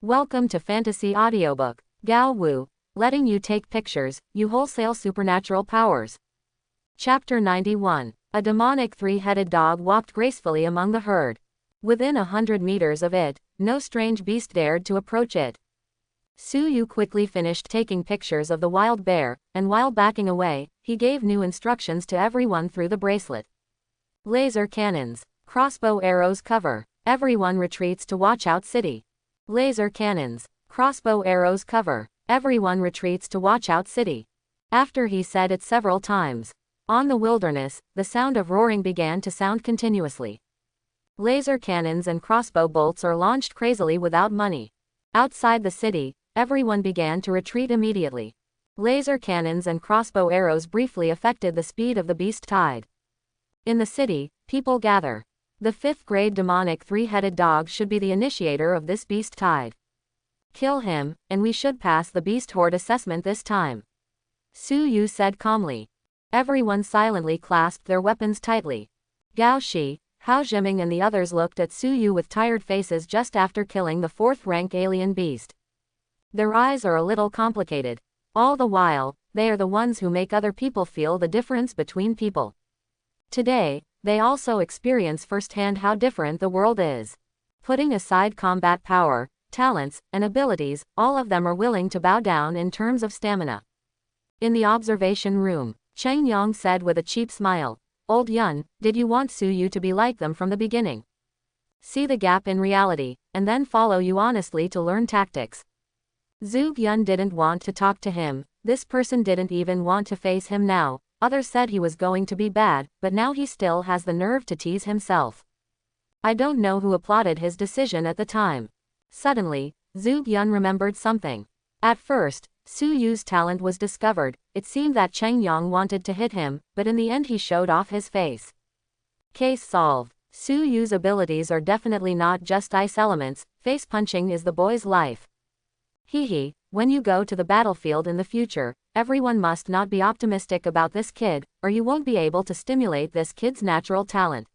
Welcome to Fantasy Audiobook. Gao Wu, letting you take pictures, you wholesale supernatural powers. Chapter 91. A demonic three-headed dog walked gracefully among the herd. Within 100 meters of it, no strange beast dared to approach it. Su Yu quickly finished taking pictures of the wild bear, and while backing away, he gave new instructions to everyone through the bracelet. Laser cannons. Crossbow arrows cover. Everyone retreats to Watchout City. Laser cannons. Crossbow arrows cover. Everyone retreats to Watchout City. After he said it several times. On the wilderness, the sound of roaring began to sound continuously. Laser cannons and crossbow bolts are launched crazily without money. Outside the city, everyone began to retreat immediately. Laser cannons and crossbow arrows briefly affected the speed of the beast tide. In the city, people gather. The 5th grade demonic three-headed dog should be the initiator of this beast tide. Kill him, and we should pass the beast horde assessment this time. Su Yu said calmly. Everyone silently clasped their weapons tightly. Gao Shi, Hao Jiming and the others looked at Su Yu with tired faces just after killing the 4th-rank alien beast. Their eyes are a little complicated. All the while, they are the ones who make other people feel the difference between people. Today, they also experience firsthand how different the world is. Putting aside combat power, talents, and abilities, all of them are willing to bow down in terms of stamina. In the observation room, Cheng Yang said with a cheap smile, "Old Yun, did you want Su Yu to be like them from the beginning? See the gap in reality, and then follow you honestly to learn tactics." Zhuge Yun didn't want to talk to him, this person didn't even want to face him now. Others said he was going to be bad, but now he still has the nerve to tease himself. I don't know who applauded his decision at the time. Suddenly, Zhuge Yun remembered something. At first, Su Yu's talent was discovered. It seemed that Cheng Yang wanted to hit him, but in the end he showed off his face. Case solved. Su Yu's abilities are definitely not just ice elements, face punching is the boy's life. Hee. When you go to the battlefield in the future, everyone must not be optimistic about this kid, or you won't be able to stimulate this kid's natural talent.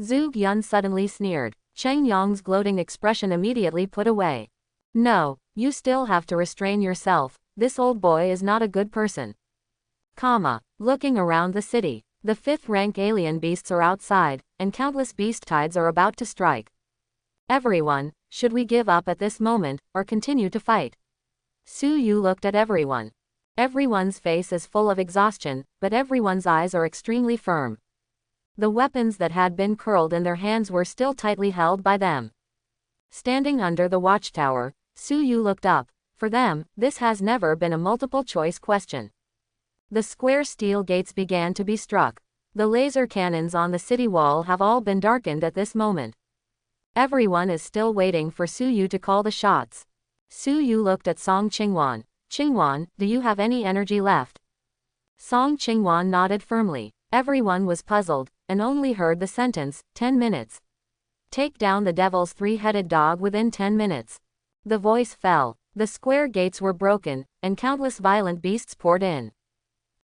Zhuge Yun suddenly sneered. Cheng Yang's gloating expression immediately put away. No, you still have to restrain yourself, this old boy is not a good person. Looking around the city, the 5th-rank alien beasts are outside, and countless beast tides are about to strike. Everyone, should we give up at this moment, or continue to fight? Su Yu looked at everyone. Everyone's face is full of exhaustion, but everyone's eyes are extremely firm. The weapons that had been curled in their hands were still tightly held by them. Standing under the watchtower, Su Yu looked up. For them, this has never been a multiple-choice question. The square steel gates began to be struck. The laser cannons on the city wall have all been darkened at this moment. Everyone is still waiting for Su Yu to call the shots. Su Yu looked at Song Qingwan. "Qingwan, do you have any energy left?" Song Qingwan nodded firmly. Everyone was puzzled, and only heard the sentence, 10 minutes. Take down the devil's three-headed dog within 10 minutes. The voice fell. The square gates were broken, and countless violent beasts poured in.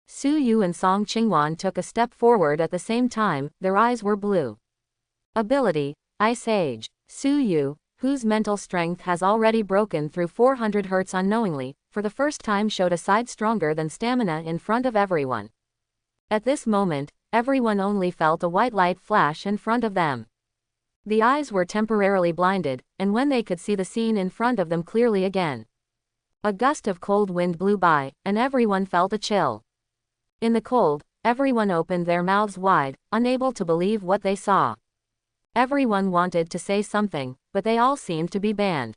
Su Yu and Song Qingwan took a step forward at the same time, their eyes were blue. Ability, Ice Age. Su Yu, whose mental strength has already broken through 400 Hz unknowingly, for the first time showed a side stronger than stamina in front of everyone. At this moment, everyone only felt a white light flash in front of them. The eyes were temporarily blinded, and when they could see the scene in front of them clearly again. A gust of cold wind blew by, and everyone felt a chill. In the cold, everyone opened their mouths wide, unable to believe what they saw. Everyone wanted to say something, but they all seemed to be banned.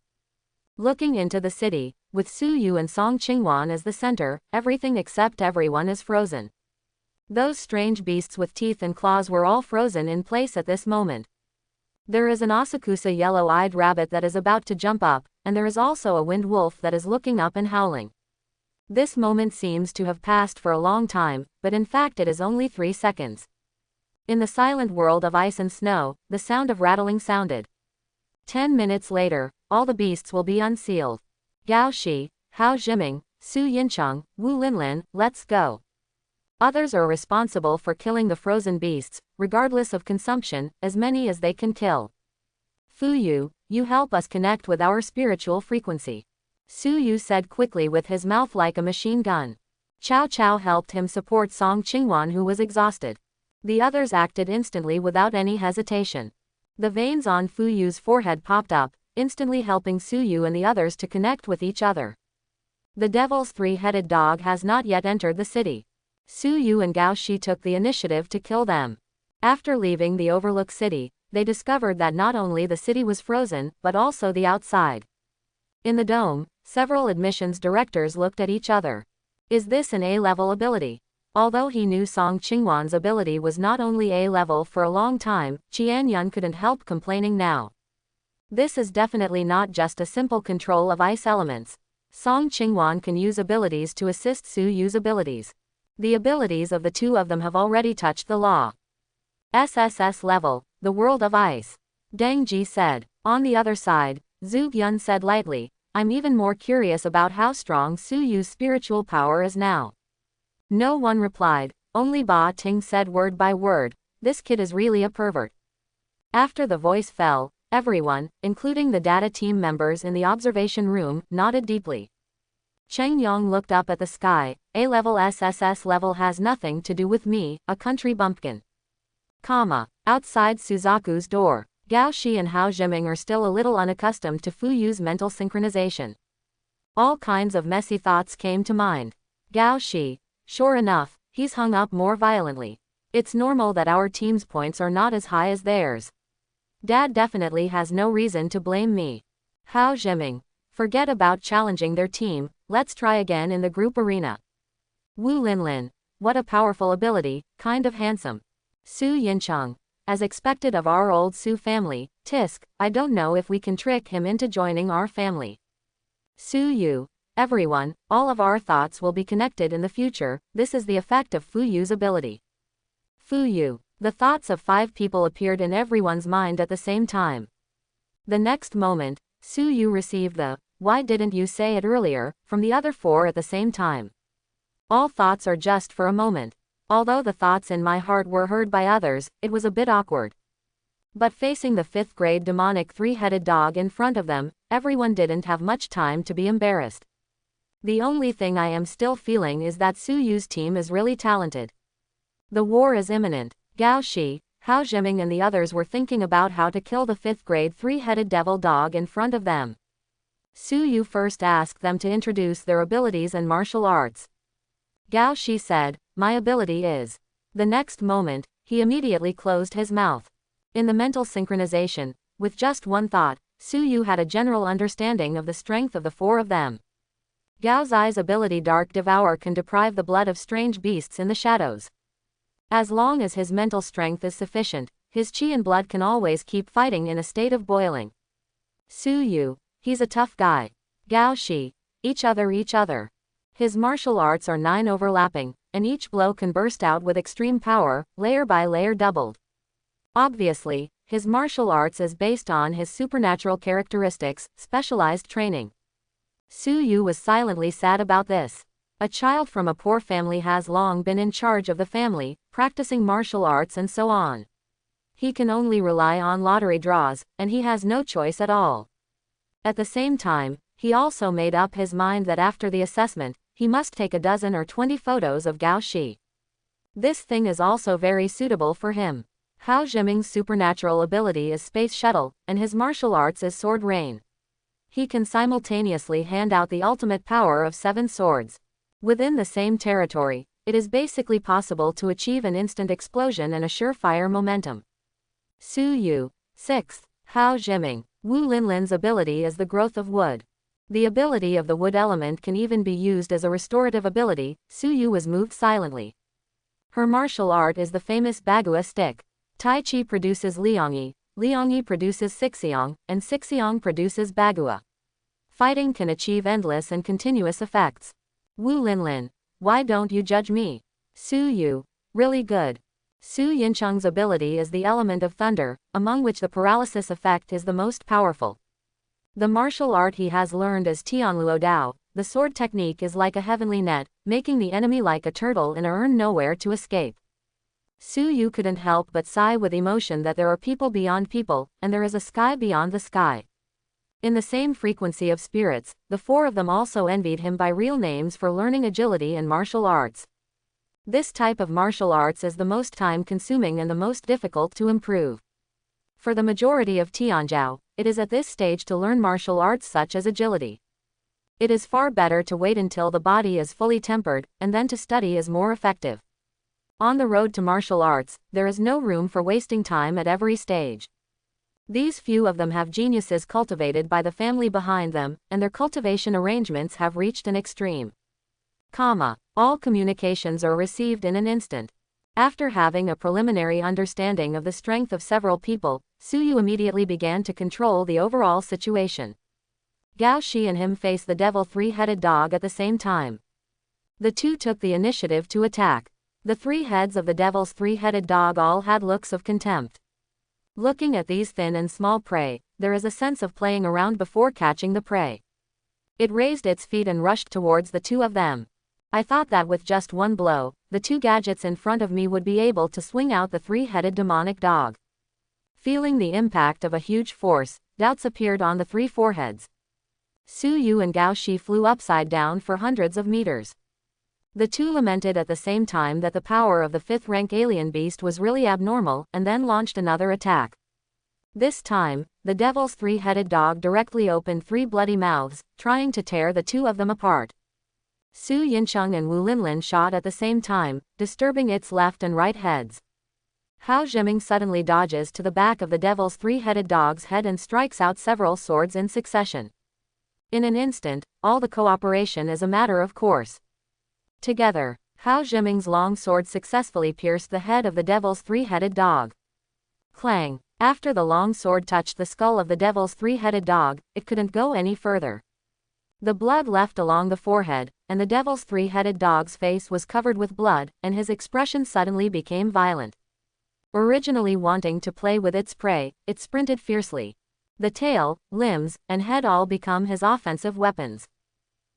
Looking into the city, with Su Yu and Song Qingwan as the center, everything except everyone is frozen. Those strange beasts with teeth and claws were all frozen in place at this moment. There is an Asakusa yellow-eyed rabbit that is about to jump up, and there is also a wind wolf that is looking up and howling. This moment seems to have passed for a long time, but in fact it is only 3 seconds. In the silent world of ice and snow, the sound of rattling sounded. 10 minutes later, all the beasts will be unsealed. Gao Shi, Hao Jiming, Su Yincheng, Wu Linlin, let's go. Others are responsible for killing the frozen beasts, regardless of consumption, as many as they can kill. Fu Yu, you help us connect with our spiritual frequency. Su Yu said quickly with his mouth like a machine gun. Cao Cao helped him support Song Qingwan, who was exhausted. The others acted instantly without any hesitation. The veins on Fu Yu's forehead popped up, instantly helping Su Yu and the others to connect with each other. The devil's three-headed dog has not yet entered the city. Su Yu and Gao Shi took the initiative to kill them. After leaving the overlooked city, they discovered that not only the city was frozen, but also the outside. In the dome, several admissions directors looked at each other. Is this an A-level ability? Although he knew Song Qingwan's ability was not only A-level for a long time, Qian Yun couldn't help complaining now. This is definitely not just a simple control of ice elements. Song Qingwan can use abilities to assist Su Yu's abilities. The abilities of the two of them have already touched the law. SSS level, the world of ice. Deng Ji said. On the other side, Zhu Yun said lightly, I'm even more curious about how strong Su Yu's spiritual power is now. No one replied, only Ba Ting said word by word, this kid is really a pervert. After the voice fell, everyone, including the data team members in the observation room, nodded deeply. Cheng Yong looked up at the sky. A-level SSS level has nothing to do with me, a country bumpkin. Outside Suzaku's door, Gao Shi and Hao Zhiming are still a little unaccustomed to Fu Yu's mental synchronization. All kinds of messy thoughts came to mind. Gao Shi. Sure enough, he's hung up more violently. It's normal that our team's points are not as high as theirs. Dad definitely has no reason to blame me. Hao Zhiming. Forget about challenging their team, let's try again in the group arena. Wu Linlin. What a powerful ability, kind of handsome. Su Yincheng. As expected of our old Su family, Tisk, I don't know if we can trick him into joining our family. Su Yu. Everyone, all of our thoughts will be connected in the future, this is the effect of Fu Yu's ability. Fu Yu. The thoughts of 5 people appeared in everyone's mind at the same time. The next moment, Su Yu received the, why didn't you say it earlier, from the other 4 at the same time. All thoughts are just for a moment. Although the thoughts in my heart were heard by others, it was a bit awkward. But facing the 5th grade demonic 3-headed dog in front of them, everyone didn't have much time to be embarrassed. The only thing I am still feeling is that Su Yu's team is really talented. The war is imminent. Gao Shi, Hao Zhiming and the others were thinking about how to kill the 5th grade 3-headed devil dog in front of them. Su Yu first asked them to introduce their abilities and martial arts. Gao Shi said, my ability is. The next moment, he immediately closed his mouth. In the mental synchronization, with just one thought, Su Yu had a general understanding of the strength of the 4 of them. Gao Zai's ability Dark Devour can deprive the blood of strange beasts in the shadows. As long as his mental strength is sufficient, his qi and blood can always keep fighting in a state of boiling. Su Yu, he's a tough guy. Gao Shi, each other. His martial arts are 9 overlapping, and each blow can burst out with extreme power, layer by layer doubled. Obviously, his martial arts is based on his supernatural characteristics, specialized training. Su Yu was silently sad about this. A child from a poor family has long been in charge of the family, practicing martial arts and so on. He can only rely on lottery draws, and he has no choice at all. At the same time, he also made up his mind that after the assessment, he must take a dozen or 20 photos of Gao Shi. This thing is also very suitable for him. Hao Zhiming's supernatural ability is Space Shuttle, and his martial arts is Sword Rain. He can simultaneously hand out the ultimate power of 7 swords. Within the same territory, it is basically possible to achieve an instant explosion and a surefire momentum. Su Yu. 6th. Hao Zhiming. Wu Linlin's ability is the growth of wood. The ability of the wood element can even be used as a restorative ability. Su Yu was moved silently. Her martial art is the famous Bagua stick. Tai Chi produces Liangyi, Liangyi produces Sixiong, and Sixiong produces Bagua. Fighting can achieve endless and continuous effects. Wu Linlin. Why don't you judge me? Su Yu. Really good. Su Yincheng's ability is the element of thunder, among which the paralysis effect is the most powerful. The martial art he has learned is Tianluo Dao. The sword technique is like a heavenly net, making the enemy like a turtle in a urn nowhere to escape. Su Yu couldn't help but sigh with emotion that there are people beyond people, and there is a sky beyond the sky. In the same frequency of spirits, the four of them also envied him by real names for learning agility and martial arts. This type of martial arts is the most time-consuming and the most difficult to improve. For the majority of Tianzhou, it is at this stage to learn martial arts such as agility. It is far better to wait until the body is fully tempered, and then to study is more effective. On the road to martial arts, there is no room for wasting time at every stage. These few of them have geniuses cultivated by the family behind them, and their cultivation arrangements have reached an extreme. All communications are received in an instant. After having a preliminary understanding of the strength of several people, Su Yu immediately began to control the overall situation. Gao Shi and him faced the devil three-headed dog at the same time. The two took the initiative to attack. The three heads of the devil's three-headed dog all had looks of contempt. Looking at these thin and small prey, there is a sense of playing around before catching the prey. It raised its feet and rushed towards the two of them. I thought that with just one blow, the two gadgets in front of me would be able to swing out the three-headed demonic dog. Feeling the impact of a huge force, doubts appeared on the three foreheads. Su Yu and Gao Shi flew upside down for hundreds of meters. The two lamented at the same time that the power of the fifth-rank alien beast was really abnormal, and then launched another attack. This time, the devil's three-headed dog directly opened three bloody mouths, trying to tear the two of them apart. Su Yincheng and Wu Linlin shot at the same time, disturbing its left and right heads. Hao Zhiming suddenly dodges to the back of the devil's three-headed dog's head and strikes out several swords in succession. In an instant, all the cooperation is a matter of course. Together, Hao Zhiming's long sword successfully pierced the head of the devil's three-headed dog. Clang! After the long sword touched the skull of the devil's three-headed dog, it couldn't go any further. The blood left along the forehead, and the devil's three-headed dog's face was covered with blood, and his expression suddenly became violent. Originally wanting to play with its prey, it sprinted fiercely. The tail, limbs, and head all become his offensive weapons.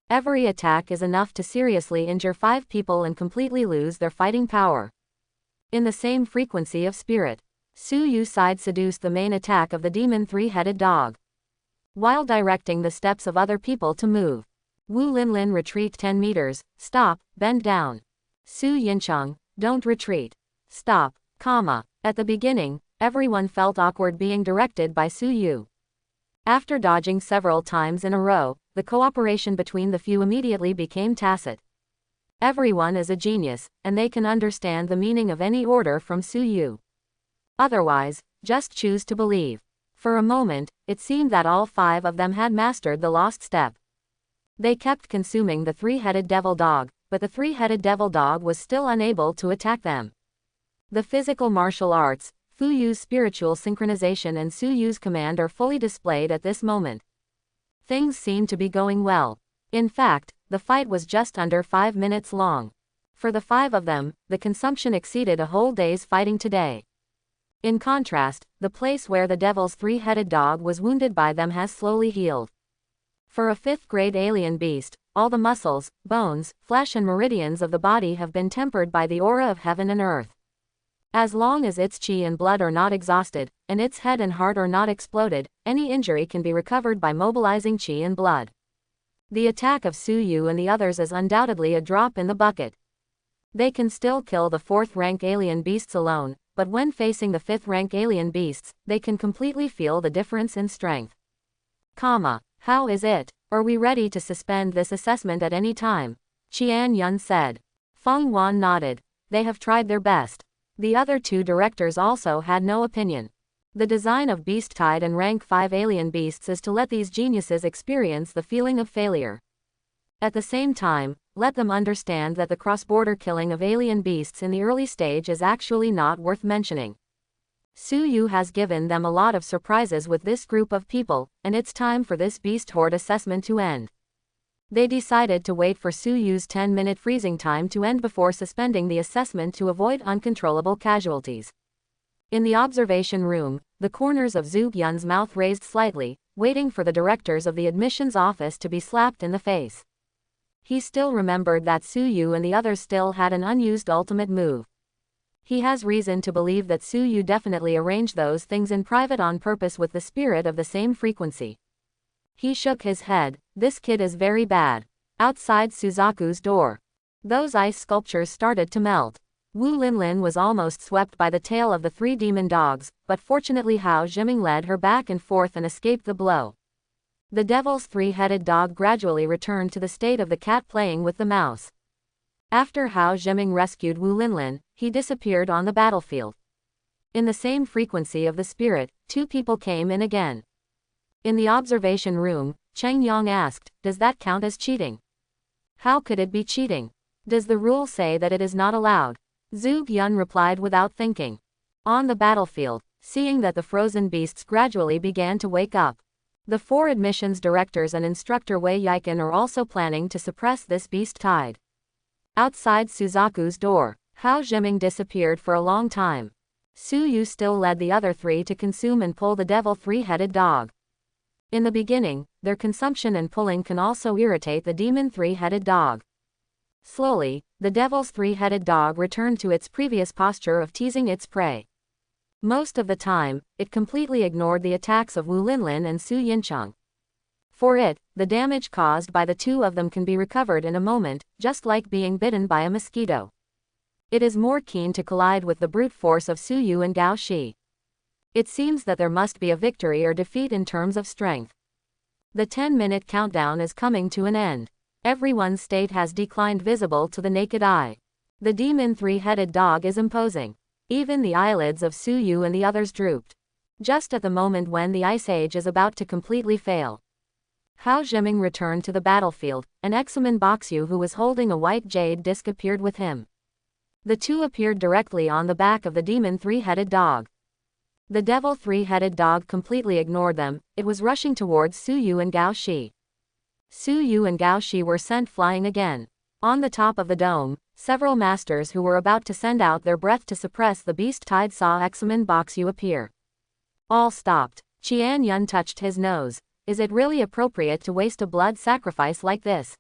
Every attack is enough to seriously injure 5 people and completely lose their fighting power. In the same frequency of spirit, Su Yu side seduced the main attack of the demon three-headed dog. While directing the steps of other people to move, Wu Linlin retreat 10 meters, stop, bend down. Su Yincheng, don't retreat. Stop, At the beginning, everyone felt awkward being directed by Su Yu. After dodging several times in a row, the cooperation between the few immediately became tacit. Everyone is a genius, and they can understand the meaning of any order from Su Yu. Otherwise, just choose to believe. For a moment, it seemed that all 5 of them had mastered the lost step. They kept consuming the three-headed devil dog, but the three-headed devil dog was still unable to attack them. The physical martial arts, Fu Yu's spiritual synchronization and Su Yu's command are fully displayed at this moment. Things seemed to be going well. In fact, the fight was just under 5 minutes long. For the 5 of them, the consumption exceeded a whole day's fighting today. In contrast, the place where the devil's three-headed dog was wounded by them has slowly healed. For a 5th-grade alien beast, all the muscles, bones, flesh and meridians of the body have been tempered by the aura of heaven and earth. As long as its qi and blood are not exhausted, and its head and heart are not exploded, any injury can be recovered by mobilizing qi and blood. The attack of Su Yu and the others is undoubtedly a drop in the bucket. They can still kill the 4th-rank alien beasts alone, but when facing the 5th-rank alien beasts, they can completely feel the difference in strength. How is it? Are we ready to suspend this assessment at any time? Qian Yun said. Feng Wan nodded. They have tried their best. The other 2 directors also had no opinion. The design of Beast Tide and Rank 5 alien beasts is to let these geniuses experience the feeling of failure. At the same time, let them understand that the cross-border killing of alien beasts in the early stage is actually not worth mentioning. Su Yu has given them a lot of surprises with this group of people, and it's time for this beast horde assessment to end. They decided to wait for Su Yu's 10-minute freezing time to end before suspending the assessment to avoid uncontrollable casualties. In the observation room, the corners of Zhu Yun's mouth raised slightly, waiting for the directors of the admissions office to be slapped in the face. He still remembered that Su Yu and the others still had an unused ultimate move. He has reason to believe that Su Yu definitely arranged those things in private on purpose with the spirit of the same frequency. He shook his head. This kid is very bad. Outside Suzaku's door, those ice sculptures started to melt. Wu Linlin was almost swept by the tail of the three demon dogs, but fortunately Hao Zhiming led her back and forth and escaped the blow. The devil's three-headed dog gradually returned to the state of the cat playing with the mouse. After Hao Zhiming rescued Wu Linlin, he disappeared on the battlefield. In the same frequency of the spirit, two people came in again. In the observation room, Cheng Yang asked, "Does that count as cheating?" "How could it be cheating? Does the rule say that it is not allowed?" Zhuge Yun replied without thinking. On the battlefield, seeing that the frozen beasts gradually began to wake up, the four admissions directors and instructor Wei Yiken are also planning to suppress this beast tide. Outside Suzaku's door, Hao Zhiming disappeared for a long time. Su Yu still led the other three to consume and pull the devil three-headed dog. In the beginning, their consumption and pulling can also irritate the demon three-headed dog. Slowly, the devil's three-headed dog returned to its previous posture of teasing its prey. Most of the time, it completely ignored the attacks of Wu Linlin and Su Yincheng. For it, the damage caused by the two of them can be recovered in a moment, just like being bitten by a mosquito. It is more keen to collide with the brute force of Su Yu and Gao Shi. It seems that there must be a victory or defeat in terms of strength. The 10-minute countdown is coming to an end. Everyone's state has declined visible to the naked eye. The demon three-headed dog is imposing. Even the eyelids of Su Yu and the others drooped. Just at the moment when the Ice Age is about to completely fail. Hao Zhiming returned to the battlefield, and Examen Boxu who was holding a white jade disc appeared with him. The two appeared directly on the back of the demon three-headed dog. The devil three-headed dog completely ignored them. It was rushing towards Su Yu and Gao Shi. Su Yu and Gao Shi were sent flying again. On the top of the dome, several masters who were about to send out their breath to suppress the beast tide saw Examen Boxu appear. All stopped. Qian Yun touched his nose. Is it really appropriate to waste a blood sacrifice like this?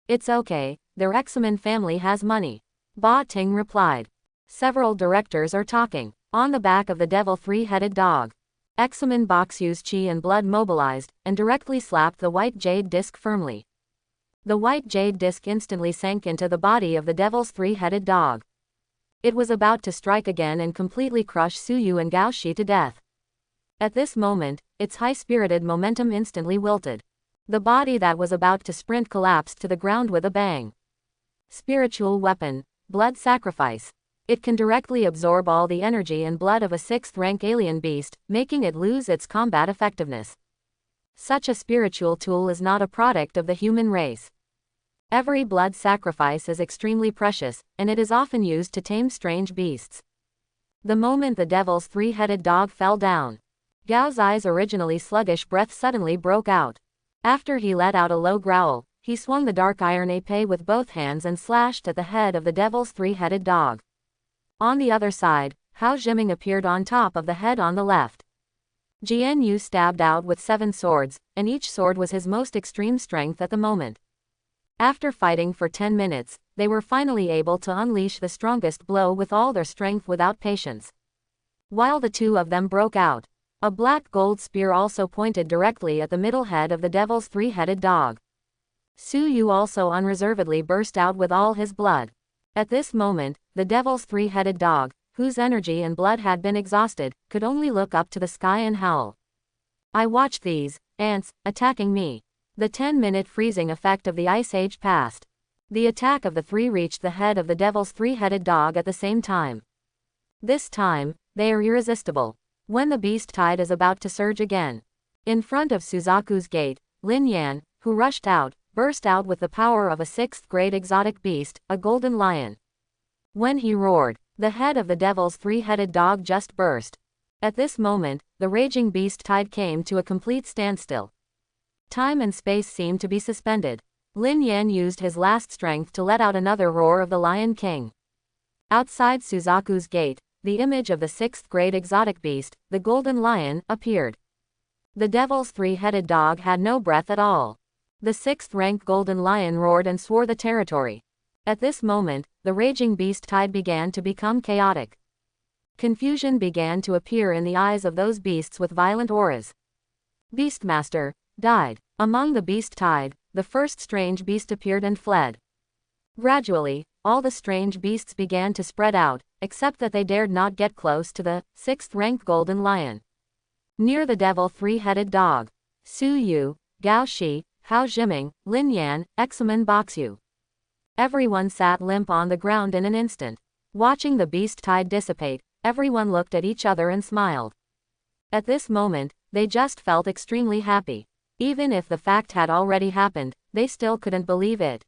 It's okay, their Examen family has money. Ba Ting replied. Several directors are talking. On the back of the devil three-headed dog, Examen Boxu's chi and blood mobilized, and directly slapped the white jade disc firmly. The white jade disc instantly sank into the body of the devil's three-headed dog. It was about to strike again and completely crush Su Yu and Gao Shi to death. At this moment, its high-spirited momentum instantly wilted. The body that was about to sprint collapsed to the ground with a bang. Spiritual weapon, blood sacrifice. It can directly absorb all the energy and blood of a sixth-rank alien beast, making it lose its combat effectiveness. Such a spiritual tool is not a product of the human race. Every blood sacrifice is extremely precious, and it is often used to tame strange beasts. The moment the devil's three-headed dog fell down, Gao Zai's originally sluggish breath suddenly broke out. After he let out a low growl, he swung the dark iron épée with both hands and slashed at the head of the devil's three-headed dog. On the other side, Hao Zhiming appeared on top of the head on the left. Jian Yu stabbed out with 7 swords, and each sword was his most extreme strength at the moment. After fighting for 10 minutes, they were finally able to unleash the strongest blow with all their strength without patience. While the two of them broke out, a black gold spear also pointed directly at the middle head of the devil's three-headed dog. Su Yu also unreservedly burst out with all his blood. At this moment, the devil's three-headed dog, whose energy and blood had been exhausted, could only look up to the sky and howl. I watched these ants attacking me. The 10-minute freezing effect of the Ice Age passed. The attack of the three reached the head of the devil's three-headed dog at the same time. This time, they are irresistible. When the beast tide is about to surge again. In front of Suzaku's gate, Lin Yan, who rushed out, burst out with the power of a 6th-grade exotic beast, a golden lion. When he roared, the head of the devil's three-headed dog just burst. At this moment, the raging beast tide came to a complete standstill. Time and space seemed to be suspended. Lin Yan used his last strength to let out another roar of the Lion King. Outside Suzaku's gate, the image of the 6th-grade exotic beast, the golden lion, appeared. The devil's three-headed dog had no breath at all. The 6th-rank golden lion roared and swore the territory. At this moment, the raging beast tide began to become chaotic. Confusion began to appear in the eyes of those beasts with violent auras. Beastmaster died. Among the beast tide, the first strange beast appeared and fled. Gradually, all the strange beasts began to spread out, except that they dared not get close to the 6th-ranked golden lion. Near the devil 3-headed dog, Su Yu, Gao Shi, Hao Jiming, Lin Yan, Examen Boxu. Everyone sat limp on the ground in an instant. Watching the beast tide dissipate, everyone looked at each other and smiled. At this moment, they just felt extremely happy. Even if the fact had already happened, they still couldn't believe it.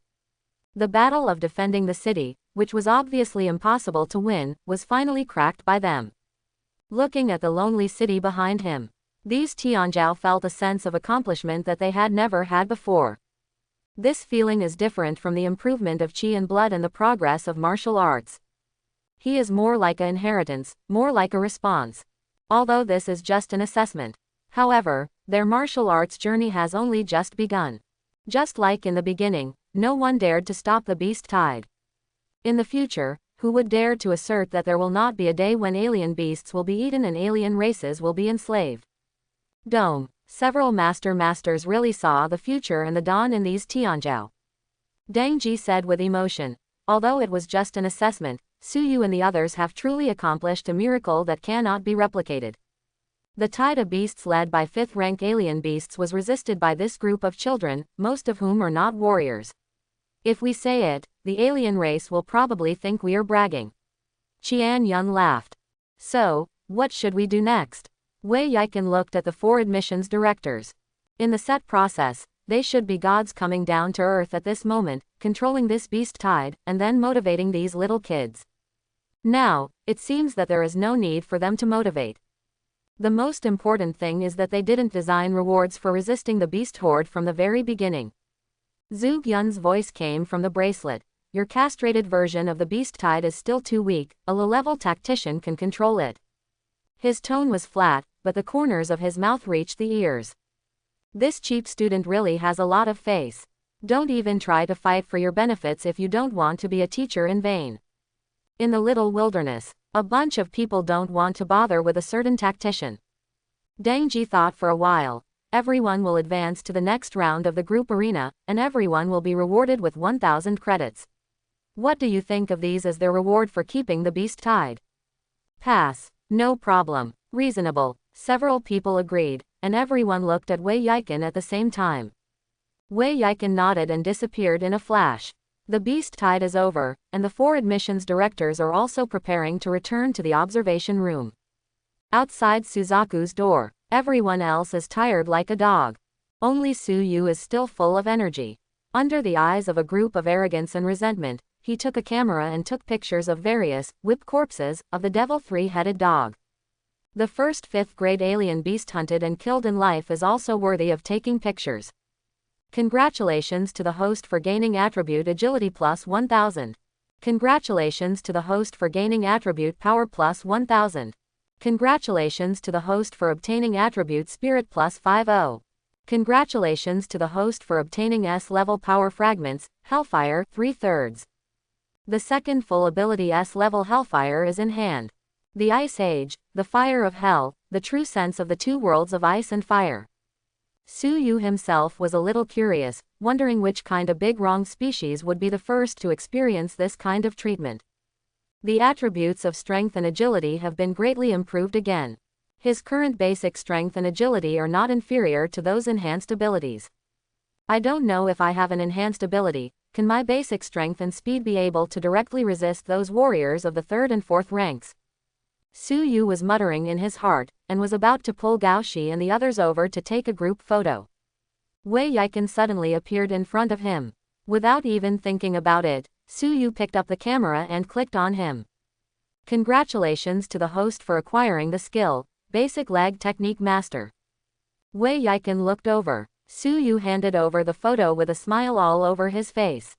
The battle of defending the city, which was obviously impossible to win, was finally cracked by them. Looking at the lonely city behind him, these Tianzhou felt a sense of accomplishment that they had never had before. This feeling is different from the improvement of qi and blood and the progress of martial arts. He is more like an inheritance, more like a response. Although this is just an assessment. However, their martial arts journey has only just begun. Just like in the beginning, no one dared to stop the beast tide. In the future, who would dare to assert that there will not be a day when alien beasts will be eaten and alien races will be enslaved? Dome. Several masters really saw the future and the dawn in these Tianzhou. Deng Ji said with emotion. Although it was just an assessment, Su Yu and the others have truly accomplished a miracle that cannot be replicated. The tide of beasts led by 5th-rank alien beasts was resisted by this group of children, most of whom are not warriors. If we say it, the alien race will probably think we are bragging. Qian Yun laughed. So, what should we do next? Wei Yiken looked at the 4 admissions directors. In the set process, they should be gods coming down to earth at this moment, controlling this beast tide, and then motivating these little kids. Now, it seems that there is no need for them to motivate. The most important thing is that they didn't design rewards for resisting the beast horde from the very beginning. Zhu Yun's voice came from the bracelet. Your castrated version of the beast tide is still too weak, a low-level tactician can control it. His tone was flat, but the corners of his mouth reached the ears. This cheap student really has a lot of face. Don't even try to fight for your benefits if you don't want to be a teacher in vain. In the little wilderness, a bunch of people don't want to bother with a certain tactician. Deng Ji thought for a while. Everyone will advance to the next round of the group arena, and everyone will be rewarded with 1,000 credits. What do you think of these as their reward for keeping the beast tide? Pass. No problem. Reasonable. Several people agreed, and everyone looked at Wei Yiken at the same time. Wei Yiken nodded and disappeared in a flash. The beast tide is over, and the 4 admissions directors are also preparing to return to the observation room. Outside Suzaku's door, everyone else is tired like a dog. Only Su Yu is still full of energy. Under the eyes of a group of arrogance and resentment, he took a camera and took pictures of various whipped corpses of the devil 3-headed dog. The first 5th-grade alien beast hunted and killed in life is also worthy of taking pictures. Congratulations to the host for gaining attribute agility plus 1000. Congratulations to the host for gaining attribute power plus 1000. Congratulations to the host for obtaining attribute spirit plus 50. Congratulations to the host for obtaining S-level power fragments, Hellfire 3/3. The second full ability S-level Hellfire is in hand. The Ice Age, the Fire of Hell, the true sense of the 2 worlds of ice and fire. Su Yu himself was a little curious, wondering which kind of big wrong species would be the first to experience this kind of treatment. The attributes of strength and agility have been greatly improved again. His current basic strength and agility are not inferior to those enhanced abilities. I don't know if I have an enhanced ability. Can my basic strength and speed be able to directly resist those warriors of the 3rd and 4th ranks? Su Yu was muttering in his heart, and was about to pull Gao Shi and the others over to take a group photo. Wei Yiken suddenly appeared in front of him. Without even thinking about it, Su Yu picked up the camera and clicked on him. Congratulations to the host for acquiring the skill, Basic Leg Technique Master. Wei Yiken looked over. Su Yu handed over the photo with a smile all over his face.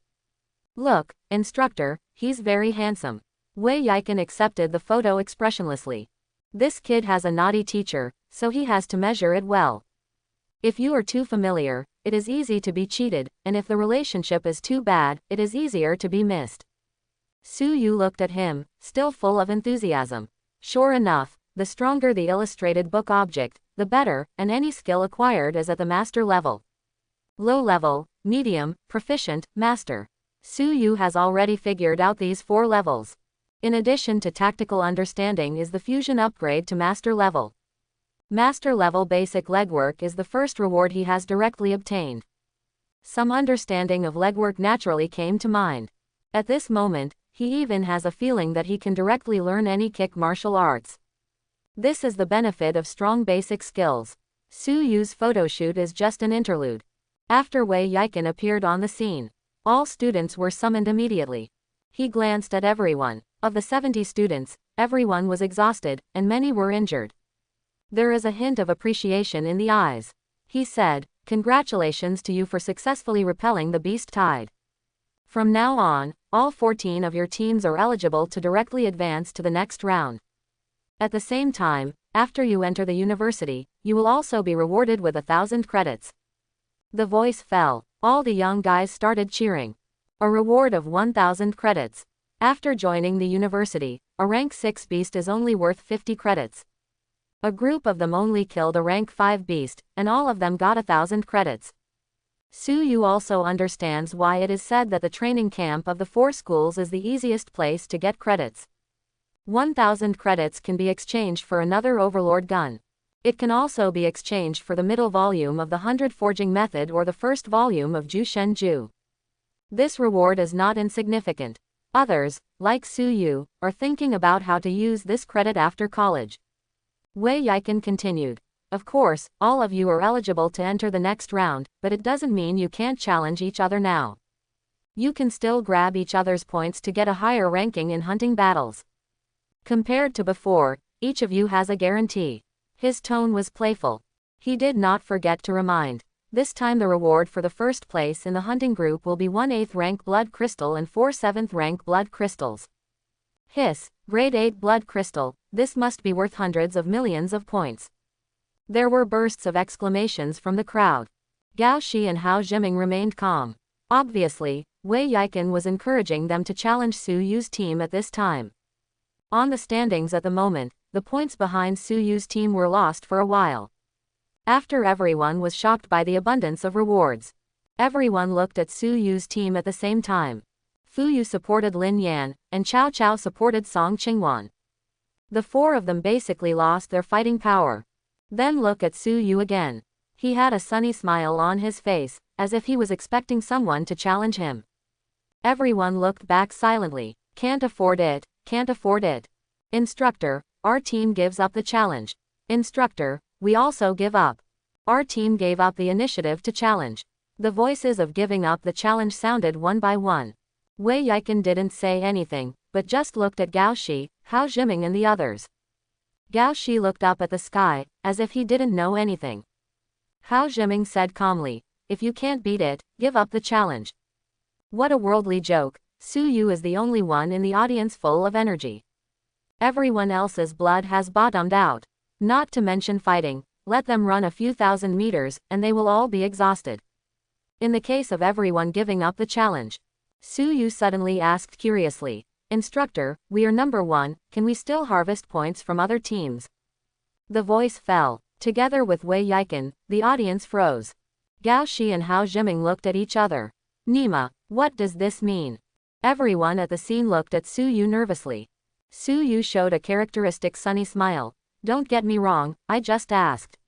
Look, instructor, he's very handsome. Wei Yiken accepted the photo expressionlessly. This kid has a naughty teacher, so he has to measure it well. If you are too familiar, it is easy to be cheated, and if the relationship is too bad, it is easier to be missed. Su Yu looked at him, still full of enthusiasm. Sure enough, the stronger the illustrated book object, the better, and any skill acquired is at the master level. Low level, medium, proficient, master. Su Yu has already figured out these 4 levels. In addition to tactical understanding is the fusion upgrade to master level. Master level basic legwork is the first reward he has directly obtained. Some understanding of legwork naturally came to mind. At this moment, he even has a feeling that he can directly learn any kick martial arts. This is the benefit of strong basic skills. Su Yu's photoshoot is just an interlude. After Wei Yiken appeared on the scene, all students were summoned immediately. He glanced at everyone. Of the 70 students, everyone was exhausted, and many were injured. There is a hint of appreciation in the eyes. He said, "Congratulations to you for successfully repelling the beast tide. From now on, all 14 of your teams are eligible to directly advance to the next round. At the same time, after you enter the university, you will also be rewarded with 1,000 credits." The voice fell. All the young guys started cheering. A reward of 1,000 credits. After joining the university, a rank 6 beast is only worth 50 credits. A group of them only killed a rank 5 beast, and all of them got 1,000 credits. Su Yu also understands why it is said that the training camp of the 4 schools is the easiest place to get credits. 1,000 credits can be exchanged for another Overlord gun. It can also be exchanged for the middle volume of the 100 Forging Method or the first volume of Ju Shen Ju. This reward is not insignificant. Others, like Su Yu, are thinking about how to use this credit after college. Wei Yiken continued. Of course, all of you are eligible to enter the next round, but it doesn't mean you can't challenge each other now. You can still grab each other's points to get a higher ranking in hunting battles. Compared to before, each of you has a guarantee. His tone was playful. He did not forget to remind. This time the reward for the first place in the hunting group will be 1/8 rank blood crystal and 4 7th rank blood crystals. Hiss, grade 8 blood crystal, this must be worth hundreds of millions of points. There were bursts of exclamations from the crowd. Gao Shi and Hao Jiming remained calm. Obviously, Wei Yiken was encouraging them to challenge Su Yu's team at this time. On the standings at the moment, the points behind Su Yu's team were lost for a while. After everyone was shocked by the abundance of rewards. Everyone looked at Su Yu's team at the same time. Fu Yu supported Lin Yan, and Cao Cao supported Song Qingwan. The 4 of them basically lost their fighting power. Then look at Su Yu again. He had a sunny smile on his face, as if he was expecting someone to challenge him. Everyone looked back silently. Can't afford it, can't afford it. Instructor, our team gives up the challenge. Instructor, we also give up. Our team gave up the initiative to challenge. The voices of giving up the challenge sounded one by one. Wei Yiken didn't say anything, but just looked at Gao Shi, Hao Jiming and the others. Gao Shi looked up at the sky, as if he didn't know anything. Hao Jiming said calmly, "If you can't beat it, give up the challenge." What a worldly joke. Su Yu is the only one in the audience full of energy. Everyone else's blood has bottomed out. Not to mention fighting, let them run a few thousand meters, and they will all be exhausted. In the case of everyone giving up the challenge, Su Yu suddenly asked curiously, "Instructor, we are number 1, can we still harvest points from other teams?" The voice fell. Together with Wei Yiken, the audience froze. Gao Shi and Hao Jiming looked at each other. "Nima, what does this mean?" Everyone at the scene looked at Su Yu nervously. Su Yu showed a characteristic sunny smile. "Don't get me wrong, I just asked."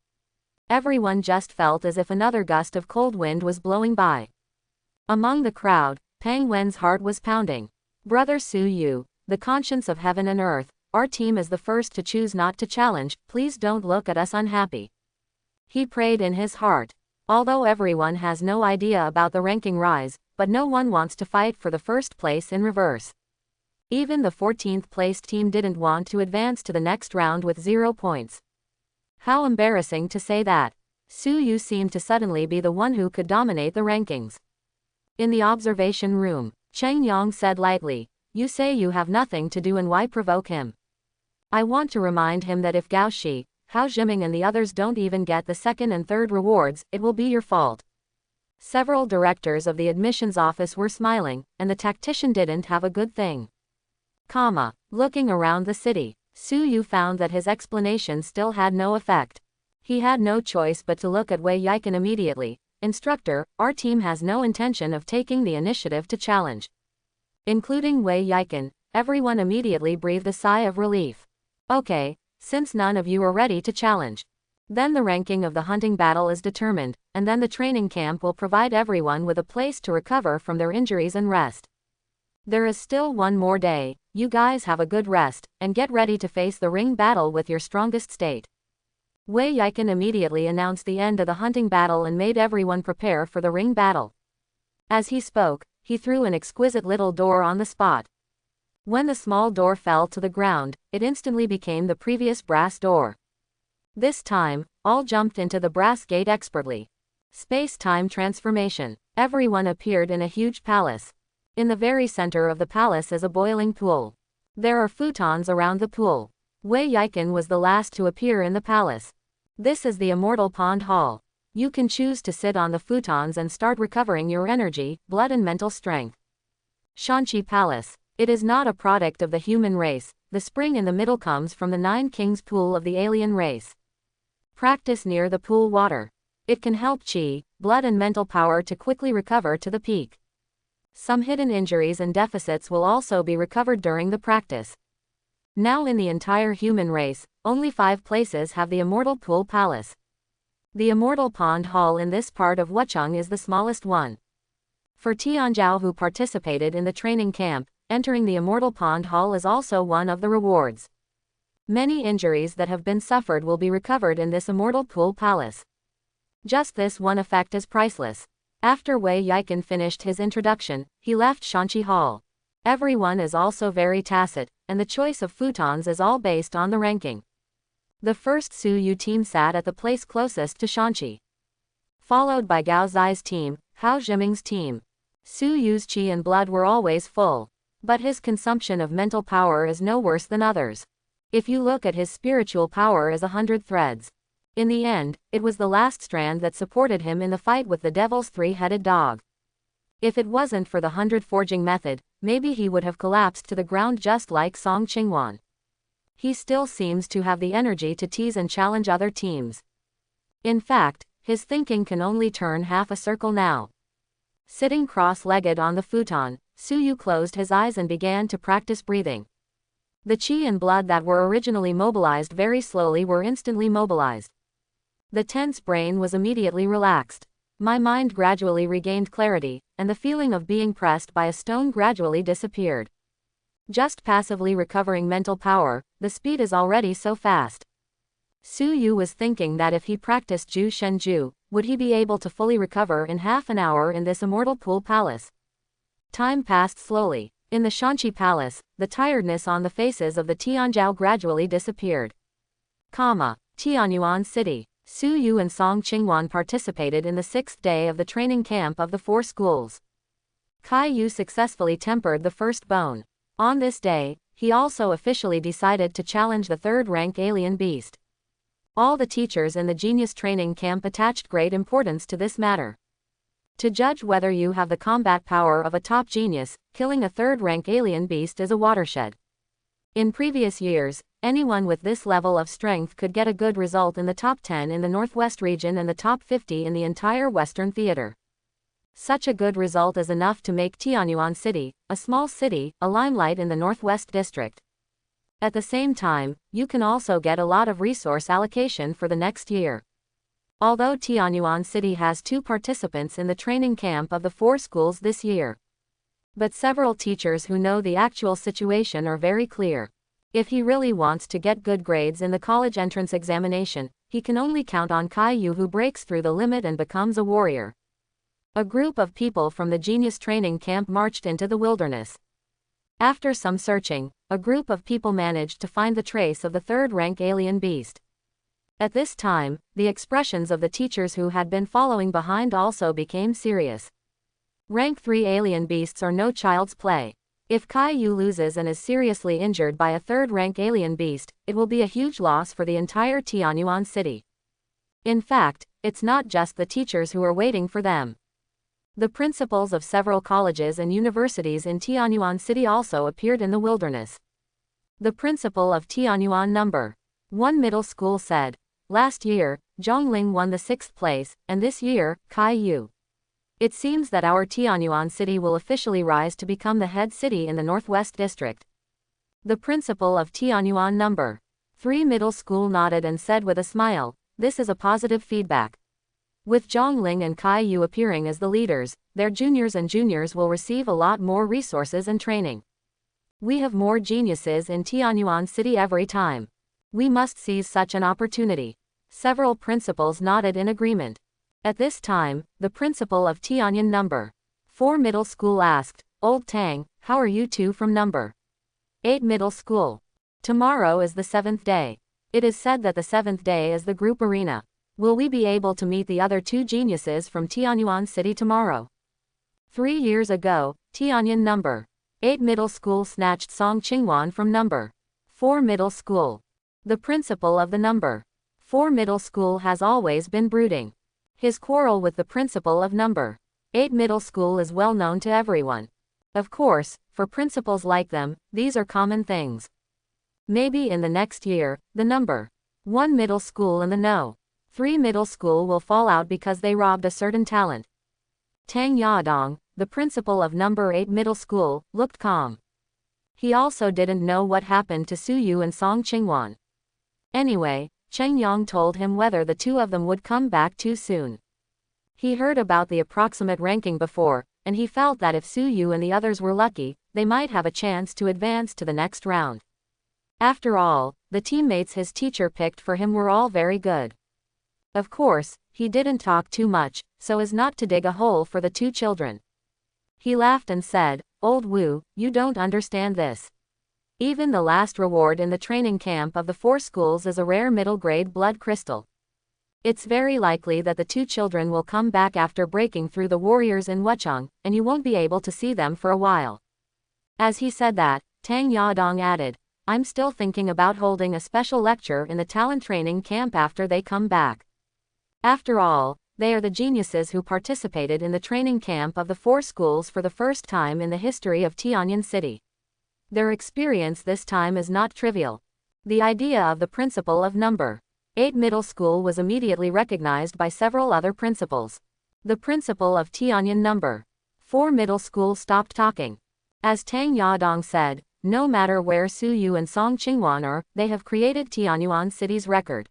Everyone just felt as if another gust of cold wind was blowing by. Among the crowd, Pang Wen's heart was pounding. "Brother Su Yu, the conscience of heaven and earth, our team is the first to choose not to challenge, please don't look at us unhappy." He prayed in his heart. Although everyone has no idea about the ranking rise, but no one wants to fight for the first place in reverse. Even the 14th placed team didn't want to advance to the next round with 0 points. How embarrassing to say that. Su Yu seemed to suddenly be the one who could dominate the rankings. In the observation room, Cheng Yang said lightly, "You say you have nothing to do and why provoke him?" I want to remind him that if Gao Shi, Hao Jiming and the others don't even get the 2nd and 3rd rewards, it will be your fault. Several directors of the admissions office were smiling, and the tactician didn't have a good thing. Looking around the city, Su Yu found that his explanation still had no effect. He had no choice but to look at Wei Yiken immediately. Instructor, our team has no intention of taking the initiative to challenge. Including Wei Yiken, everyone immediately breathed a sigh of relief. Okay, since none of you are ready to challenge. Then the ranking of the hunting battle is determined, and then the training camp will provide everyone with a place to recover from their injuries and rest. There is still one more day, you guys have a good rest, and get ready to face the ring battle with your strongest state. Wei Yiken immediately announced the end of the hunting battle and made everyone prepare for the ring battle. As he spoke, he threw an exquisite little door on the spot. When the small door fell to the ground, it instantly became the previous brass door. This time, all jumped into the brass gate expertly. Space-time transformation. Everyone appeared in a huge palace. In the very center of the palace is a boiling pool. There are futons around the pool. Wei Yiken was the last to appear in the palace. This is the Immortal Pond Hall. You can choose to sit on the futons and start recovering your energy, blood and mental strength. Shanxi Palace. It is not a product of the human race. The spring in the middle comes from the Nine Kings pool of the alien race. Practice near the pool water. It can help qi, blood and mental power to quickly recover to the peak. Some hidden injuries and deficits will also be recovered during the practice. Now in the entire human race, only 5 places have the Immortal Pool Palace. The Immortal Pond Hall in this part of Wucheng is the smallest one. For Tianzhao who participated in the training camp, entering the Immortal Pond Hall is also one of the rewards. Many injuries that have been suffered will be recovered in this Immortal Pool Palace. Just this one effect is priceless. After Wei Yiken finished his introduction, he left Shanxi Hall. Everyone is also very tacit, and the choice of futons is all based on the ranking. The first Su Yu team sat at the place closest to Shanxi, followed by Gao Zai's team, Hao Zhiming's team. Su Yu's qi and blood were always full, but his consumption of mental power is no worse than others. If you look at his spiritual power as 100 threads. In the end, it was the last strand that supported him in the fight with the devil's 3-headed dog. If it wasn't for the 100 forging method, maybe he would have collapsed to the ground just like Song Qingwan. He still seems to have the energy to tease and challenge other teams. In fact, his thinking can only turn half a circle now. Sitting cross-legged on the futon, Su Yu closed his eyes and began to practice breathing. The qi and blood that were originally mobilized very slowly were instantly mobilized. The tense brain was immediately relaxed. My mind gradually regained clarity, and the feeling of being pressed by a stone gradually disappeared. Just passively recovering mental power, the speed is already so fast. Su Yu was thinking that if he practiced Ju Shen Ju, would he be able to fully recover in half an hour in this Immortal Pool Palace? Time passed slowly. In the Shanxi Palace, the tiredness on the faces of the Tianzhao gradually disappeared. Tianyuan City. Su Yu and Song Qingwan participated in the 6th day of the training camp of the 4 schools. Kai Yu successfully tempered the first bone. On this day, he also officially decided to challenge the 3rd-rank alien beast. All the teachers in the genius training camp attached great importance to this matter. To judge whether you have the combat power of a top genius, killing a 3rd-rank alien beast is a watershed. In previous years, anyone with this level of strength could get a good result in the top 10 in the Northwest region and the top 50 in the entire Western Theater. Such a good result is enough to make Tianyuan City, a small city, a limelight in the Northwest District. At the same time, you can also get a lot of resource allocation for the next year. Although Tianyuan City has 2 participants in the training camp of the 4 schools this year, but several teachers who know the actual situation are very clear. If he really wants to get good grades in the college entrance examination, he can only count on Kai Yu, who breaks through the limit and becomes a warrior. A group of people from the genius training camp marched into the wilderness. After some searching, a group of people managed to find the trace of the 3rd-rank alien beast. At this time, the expressions of the teachers who had been following behind also became serious. Rank 3 alien beasts are no child's play. If Kai Yu loses and is seriously injured by a 3rd-rank alien beast, it will be a huge loss for the entire Tianyuan City. In fact, it's not just the teachers who are waiting for them. The principals of several colleges and universities in Tianyuan City also appeared in the wilderness. The principal of Tianyuan No. 1 Middle School said, "Last year, Zhongling won the 6th place, and this year, Kai Yu. It seems that our Tianyuan City will officially rise to become the head city in the Northwest District." The principal of Tianyuan No. 3 Middle School nodded and said with a smile, "This is a positive feedback. With Zhongling and Kai Yu appearing as the leaders, their juniors and juniors will receive a lot more resources and training. We have more geniuses in Tianyuan City every time. We must seize such an opportunity." Several principals nodded in agreement. At this time, the principal of Tianyuan No. 4 Middle School asked, "Old Tang, how are you two from No. 8 Middle School? Tomorrow is the 7th day. It is said that the 7th day is the group arena. Will we be able to meet the other two geniuses from Tianyuan City tomorrow?" 3 years ago, Tianyuan No. 8 Middle School snatched Song Qingwan from No. 4 Middle School. The principal of the No. 4 Middle School has always been brooding. His quarrel with the principal of No. 8 Middle School is well known to everyone. Of course, for principals like them, these are common things. Maybe in the next year, the No. 1 Middle School and the No. 3 Middle School will fall out because they robbed a certain talent. Tang Yadong, the principal of No. 8 Middle School, looked calm. He also didn't know what happened to Su Yu and Song Qingwan. Anyway, Cheng Yang told him whether the two of them would come back too soon. He heard about the approximate ranking before, and he felt that if Su Yu and the others were lucky, they might have a chance to advance to the next round. After all, the teammates his teacher picked for him were all very good. Of course, he didn't talk too much, so as not to dig a hole for the two children. He laughed and said, "Old Wu, you don't understand this. Even the last reward in the training camp of the 4 schools is a rare middle-grade blood crystal. It's very likely that the two children will come back after breaking through the warriors in Wuchang, and you won't be able to see them for a while." As he said that, Tang Yadong added, "I'm still thinking about holding a special lecture in the talent training camp after they come back. After all, they are the geniuses who participated in the training camp of the 4 schools for the first time in the history of Tianyuan City. Their experience this time is not trivial." The idea of the principal of No. 8 Middle School was immediately recognized by several other principals. The principal of Tianyuan No. 4 Middle School stopped talking. As Tang Yadong said, "No matter where Su Yu and Song Qingwan are, they have created Tianyuan City's record."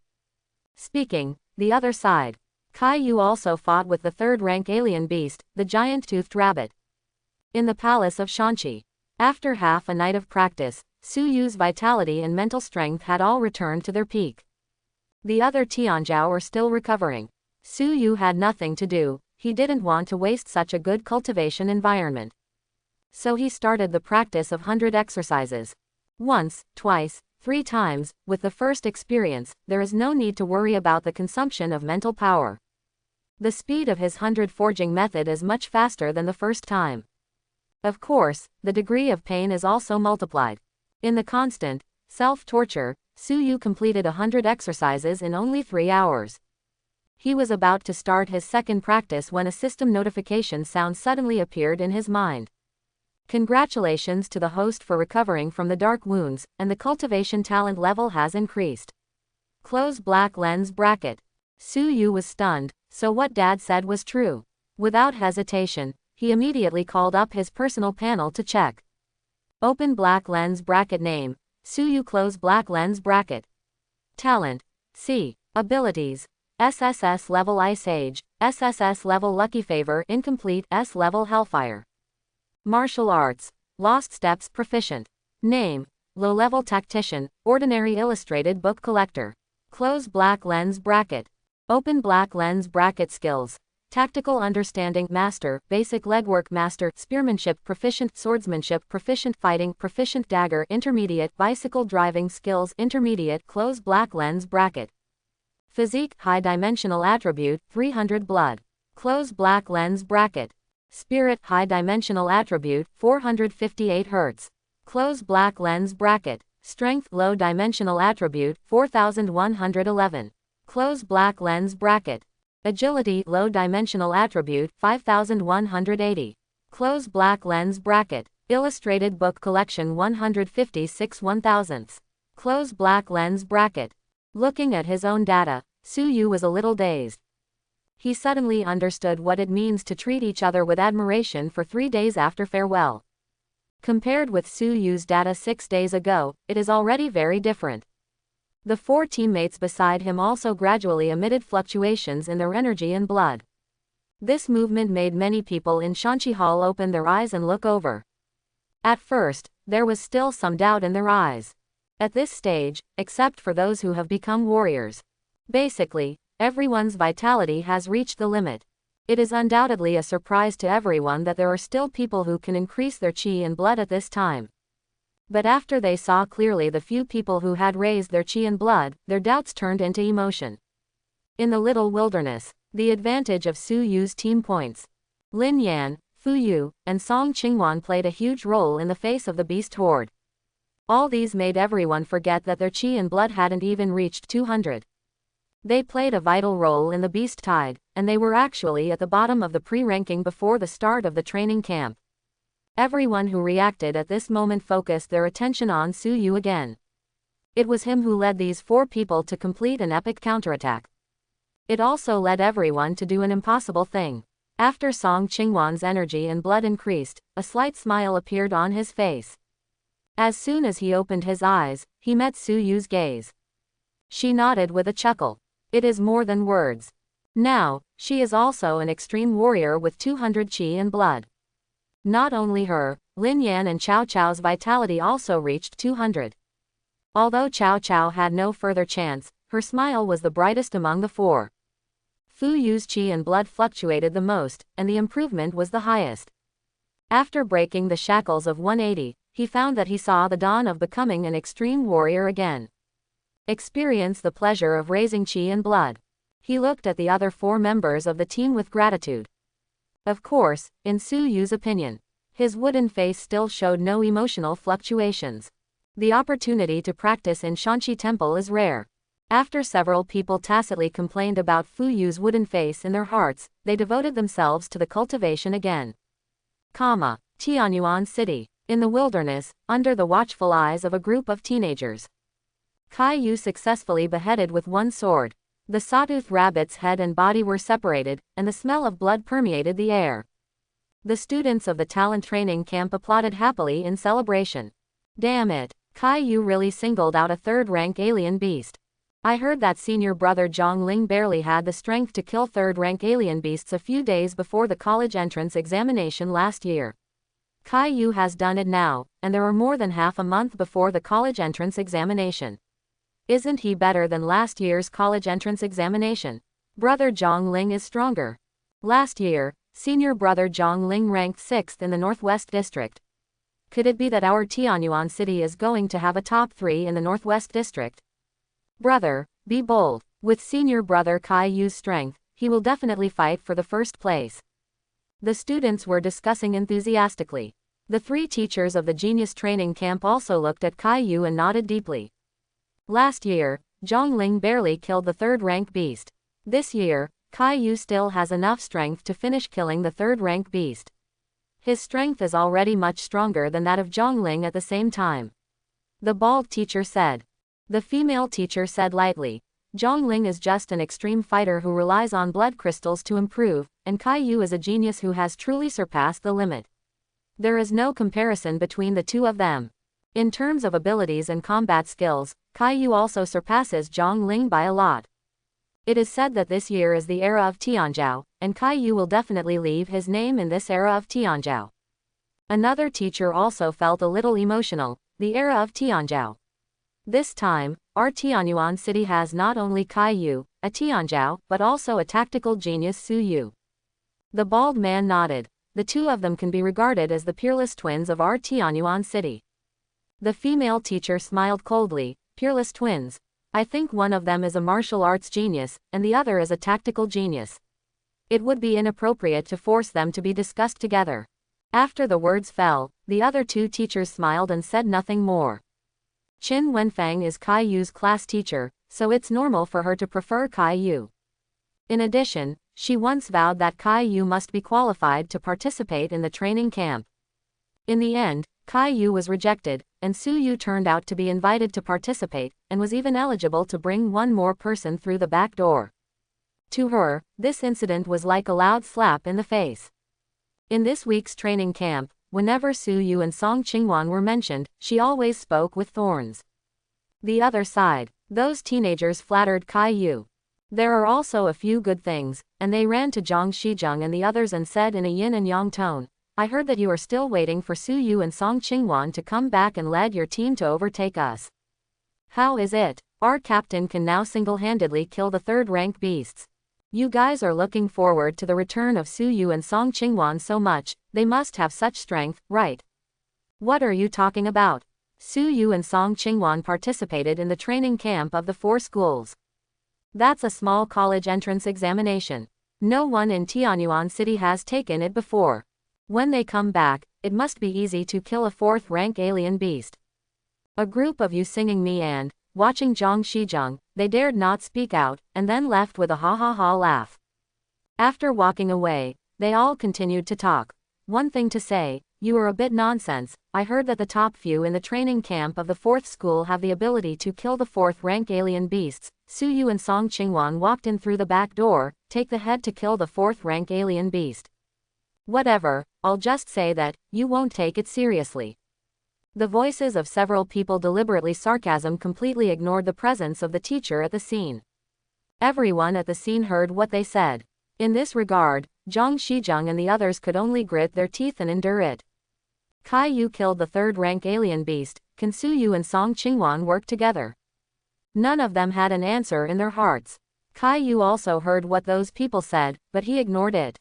Speaking, the other side, Kai Yu also fought with the 3rd-rank alien beast, the giant-toothed rabbit. In the palace of Shanxi. After half a night of practice, Su Yu's vitality and mental strength had all returned to their peak. The other Tianzhao are still recovering. Su Yu had nothing to do, he didn't want to waste such a good cultivation environment. So he started the practice of 100 exercises. Once, twice, 3 times, with the first experience, there is no need to worry about the consumption of mental power. The speed of his 100 forging method is much faster than the first time. Of course, the degree of pain is also multiplied. In the constant self-torture, Su Yu completed 100 exercises in only 3 hours. He was about to start his second practice when a system notification sound suddenly appeared in his mind. "Congratulations to the host for recovering from the dark wounds, and the cultivation talent level has increased. Close black lens bracket." Su Yu was stunned, so what Dad said was true. Without hesitation, he immediately called up his personal panel to check. Open black lens bracket name, Su Yu close black lens bracket. Talent, C. Abilities, SSS level Ice Age, SSS level Lucky Favor incomplete, S level Hellfire. Martial Arts, Lost Steps Proficient. Name, Low-level Tactician, Ordinary Illustrated Book Collector. Close black lens bracket. Open black lens bracket skills. Tactical Understanding Master, Basic Legwork Master, Spearmanship Proficient, Swordsmanship Proficient, Fighting Proficient, Dagger Intermediate, Bicycle Driving Skills Intermediate, close black lens bracket. Physique High Dimensional Attribute, 300 Blood. Close black lens bracket. Spirit High Dimensional Attribute, 458 Hz. Close black lens bracket. Strength Low Dimensional Attribute, 4111. Close black lens bracket. Agility, low dimensional attribute, 5180. Close black lens bracket. Illustrated book collection 156 1/1000. Close black lens bracket. Looking at his own data, Suyu was a little dazed. He suddenly understood what it means to treat each other with admiration for 3 days after farewell. Compared with Suyu's data 6 days ago, it is already very different. The 4 teammates beside him also gradually emitted fluctuations in their energy and blood. This movement made many people in Shanxi Hall open their eyes and look over. At first, there was still some doubt in their eyes. At this stage, except for those who have become warriors, basically, everyone's vitality has reached the limit. It is undoubtedly a surprise to everyone that there are still people who can increase their qi and blood at this time. But after they saw clearly the few people who had raised their qi and blood, their doubts turned into emotion. In the little wilderness, the advantage of Su Yu's team points. Lin Yan, Fu Yu, and Song Qingwan played a huge role in the face of the beast horde. All these made everyone forget that their qi and blood hadn't even reached 200. They played a vital role in the beast tide, and they were actually at the bottom of the pre-ranking before the start of the training camp. Everyone who reacted at this moment focused their attention on Su Yu again. It was him who led these 4 people to complete an epic counterattack. It also led everyone to do an impossible thing. After Song Qingwan's energy and blood increased, a slight smile appeared on his face. As soon as he opened his eyes, he met Su Yu's gaze. She nodded with a chuckle. It is more than words. Now, she is also an extreme warrior with 200 qi and blood. Not only her, Lin Yan and Cao Cao's vitality also reached 200. Although Cao Cao had no further chance, her smile was the brightest among the 4. Fu Yu's qi and blood fluctuated the most, and the improvement was the highest. After breaking the shackles of 180, he found that he saw the dawn of becoming an extreme warrior again. Experience the pleasure of raising qi and blood. He looked at the other 4 members of the team with gratitude. Of course, in Su Yu's opinion, his wooden face still showed no emotional fluctuations. The opportunity to practice in Shanxi Temple is rare. After several people tacitly complained about Fu Yu's wooden face in their hearts, they devoted themselves to the cultivation again. Tianyuan City. In the wilderness, under the watchful eyes of a group of teenagers, Kai Yu successfully beheaded with 1 sword. The sawtooth rabbit's head and body were separated, and the smell of blood permeated the air. The students of the talent training camp applauded happily in celebration. Damn it, Kai Yu really singled out a 3rd-rank alien beast. I heard that senior brother Zhongling barely had the strength to kill 3rd-rank alien beasts a few days before the college entrance examination last year. Kai Yu has done it now, and there are more than half a month before the college entrance examination. Isn't he better than last year's college entrance examination? Brother Zhongling is stronger. Last year, senior brother Zhongling ranked 6th in the Northwest District. Could it be that our Tianyuan City is going to have a top 3 in the Northwest District? Brother, be bold. With senior brother Kai Yu's strength, he will definitely fight for the 1st place. The students were discussing enthusiastically. The 3 teachers of the genius training camp also looked at Kai Yu and nodded deeply. Last year, Zhongling barely killed the 3rd-rank beast. This year, Kai Yu still has enough strength to finish killing the 3rd-rank beast. His strength is already much stronger than that of Zhongling at the same time. The bald teacher said. The female teacher said lightly, Zhongling is just an extreme fighter who relies on blood crystals to improve, and Kai Yu is a genius who has truly surpassed the limit. There is no comparison between the 2 of them. In terms of abilities and combat skills, Kai Yu also surpasses Zhongling by a lot. It is said that this year is the era of Tianzhao, and Kai Yu will definitely leave his name in this era of Tianzhao. Another teacher also felt a little emotional, the era of Tianzhao. This time, our Tianyuan City has not only Kai Yu, a Tianzhao, but also a tactical genius Su Yu. The bald man nodded. The 2 of them can be regarded as the peerless twins of our Tianyuan City. The female teacher smiled coldly. Peerless twins. I think one of them is a martial arts genius, and the other is a tactical genius. It would be inappropriate to force them to be discussed together. After the words fell, the other 2 teachers smiled and said nothing more. Qin Wenfang is Kai Yu's class teacher, so it's normal for her to prefer Kai Yu. In addition, she once vowed that Caillou must be qualified to participate in the training camp. In the end, Caillou was rejected, and Suyu turned out to be invited to participate, and was even eligible to bring one more person through the back door. To her, this incident was like a loud slap in the face. In this week's training camp, whenever Suyu and Song Qingwan were mentioned, she always spoke with thorns. The other side, those teenagers flattered Caillou. There are also a few good things, and they ran to Zhang Shizheng and the others and said in a yin and yang tone, I heard that you are still waiting for Suyu and Song Qingwan to come back and led your team to overtake us. How is it? Our captain can now single-handedly kill the third-rank beasts. You guys are looking forward to the return of Suyu and Song Qingwan so much, they must have such strength, right? What are you talking about? Suyu and Song Qingwan participated in the training camp of the 4 schools. That's a small college entrance examination. No one in Tianyuan City has taken it before. When they come back, it must be easy to kill a 4th-rank alien beast. A group of you singing me and watching Zhang Shizheng, they dared not speak out, and then left with a ha-ha-ha laugh. After walking away, they all continued to talk. One thing to say, you are a bit nonsense. I heard that the top few in the training camp of the 4th school have the ability to kill the 4th-rank alien beasts. Suyu and Song Qingwan walked in through the back door, take the head to kill the 4th-rank alien beast. Whatever, I'll just say that, you won't take it seriously. The voices of several people deliberately sarcasm completely ignored the presence of the teacher at the scene. Everyone at the scene heard what they said. In this regard, Zhang Shizheng and the others could only grit their teeth and endure it. Caillou killed the 3rd-rank alien beast. Can Suyu and Song Qingwan work together? None of them had an answer in their hearts. Caillou also heard what those people said, but he ignored it.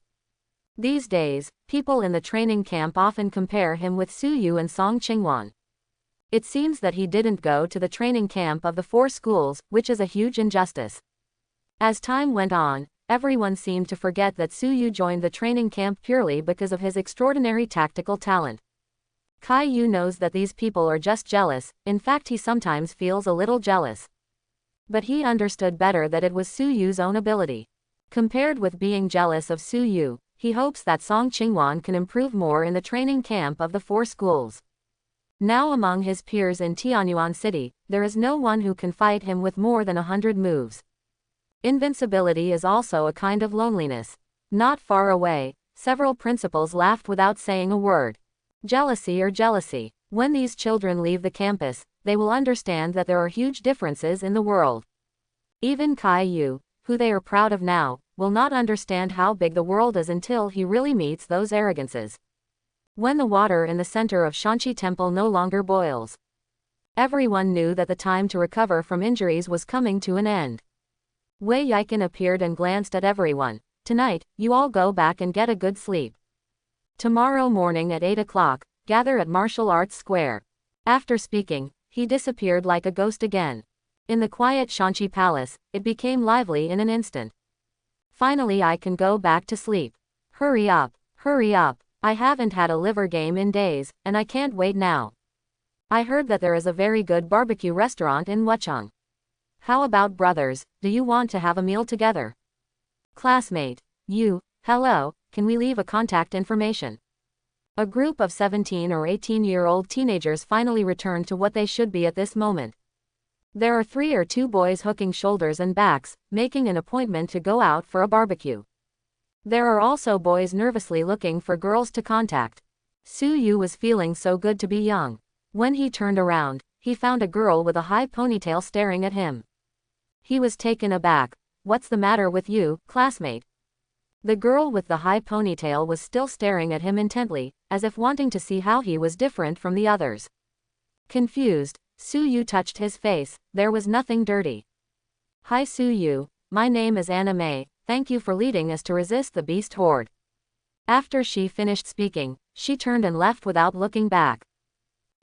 These days, people in the training camp often compare him with Suyu and Song Qingwan. It seems that he didn't go to the training camp of the 4 schools, which is a huge injustice. As time went on, everyone seemed to forget that Suyu joined the training camp purely because of his extraordinary tactical talent. Caillou knows that these people are just jealous, in fact he sometimes feels a little jealous. But he understood better that it was Suyu's own ability. Compared with being jealous of Suyu, he hopes that Song Qingwan can improve more in the training camp of the 4 schools. Now among his peers in Tianyuan City, there is no one who can fight him with more than 100 moves. Invincibility is also a kind of loneliness. Not far away, several principals laughed without saying a word. Jealousy or jealousy. When these children leave the campus, they will understand that there are huge differences in the world. Even Caillou, who they are proud of now, will not understand how big the world is until he really meets those arrogances. When the water in the center of Shanqi Temple no longer boils, everyone knew that the time to recover from injuries was coming to an end. Wei Yiken appeared and glanced at everyone. Tonight, you all go back and get a good sleep. Tomorrow morning at 8 o'clock, gather at Martial Arts Square. After speaking, he disappeared like a ghost again. In the quiet Shanqi Palace, it became lively in an instant. Finally I can go back to sleep. Hurry up, hurry up. I haven't had a liver game in days, and I can't wait now. I heard that there is a very good barbecue restaurant in Wuchang. How about brothers, do you want to have a meal together? Classmate, you, hello, can we leave a contact information? A group of 17 or 18-year-old teenagers finally returned to what they should be at this moment. There are 3 or 2 boys hooking shoulders and backs, making an appointment to go out for a barbecue. There are also boys nervously looking for girls to contact. Suyu was feeling so good to be young. When he turned around, he found a girl with a high ponytail staring at him. He was taken aback. What's the matter with you, classmate? The girl with the high ponytail was still staring at him intently, as if wanting to see how he was different from the others. Confused, Suyu touched his face. There was nothing dirty. Hi Suyu, my name is Anna May, thank you for leading us to resist the beast horde. After she finished speaking, she turned and left without looking back.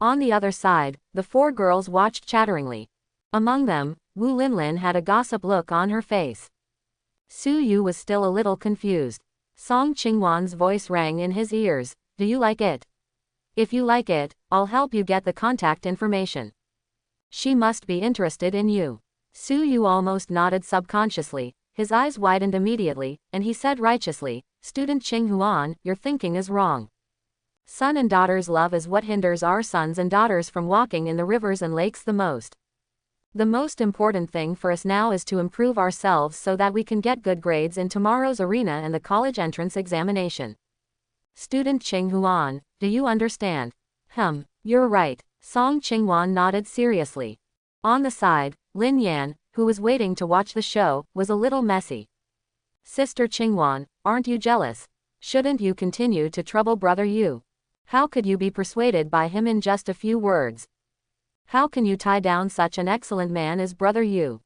On the other side, the 4 girls watched chatteringly. Among them, Wu Linlin had a gossip look on her face. Suyu was still a little confused. Song Qingwan's voice rang in his ears. Do you like it? If you like it, I'll help you get the contact information. She must be interested in you. Suyu almost nodded subconsciously. His eyes widened immediately, and he said righteously, "Student Qing Huan, your thinking is wrong. Son and daughter's love is what hinders our sons and daughters from walking in the rivers and lakes the most. The most important thing for us now is to improve ourselves so that we can get good grades in tomorrow's arena and the college entrance examination. Student Qing Huan, do you understand?" You're right." Song Qinghuan nodded seriously. On the side, Lin Yan, who was waiting to watch the show, was a little messy. "Sister Qinghuan, aren't you jealous? Shouldn't you continue to trouble brother Yu? How could you be persuaded by him in just a few words? How can you tie down such an excellent man as brother Yu?"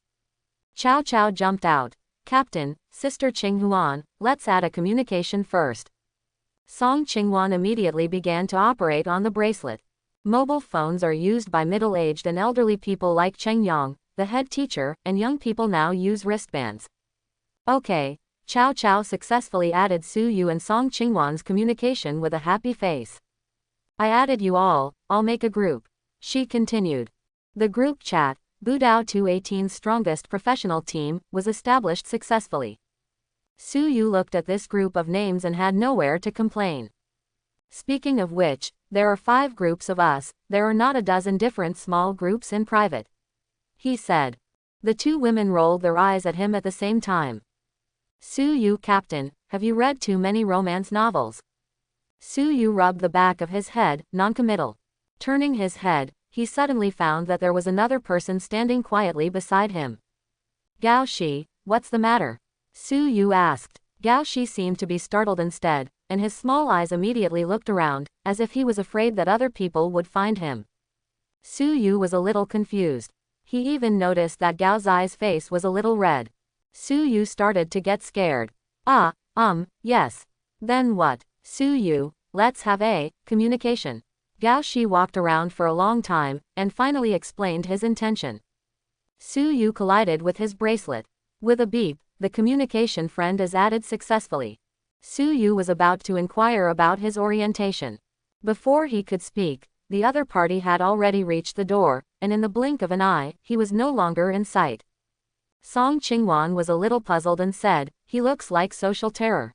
Chow Chow jumped out. "Captain, Sister Qinghuan, let's add a communication first." Song Qinghuan immediately began to operate on the bracelet. Mobile phones are used by middle-aged and elderly people like Cheng Yang, the head teacher, and young people now use wristbands. "Okay." Chow Chow successfully added Su Yu and Song Qinghuan's communication with a happy face. "I added you all, I'll make a group," she continued. The group chat, Budao 218's strongest professional team, was established successfully. Su Yu looked at this group of names and had nowhere to complain. "Speaking of which, there are 5 groups of us, there are not a dozen different small groups in private," he said. The 2 women rolled their eyes at him at the same time. "Su Yu, Captain, have you read too many romance novels?" Su Yu rubbed the back of his head, noncommittal. Turning his head, he suddenly found that there was another person standing quietly beside him. "Gao Shi, what's the matter?" Su Yu asked. Gao Shi seemed to be startled instead, and his small eyes immediately looked around, as if he was afraid that other people would find him. Su Yu was a little confused. He even noticed that Gao Zai's face was a little red. Su Yu started to get scared. Yes. Then what? Su Yu, let's have a communication." Gao Shi walked around for a long time, and finally explained his intention. Su Yu collided with his bracelet. With a beep, the communication friend is added successfully. Su Yu was about to inquire about his orientation. Before he could speak, the other party had already reached the door, and in the blink of an eye, he was no longer in sight. Song Qinghuan was a little puzzled and said, "He looks like social terror."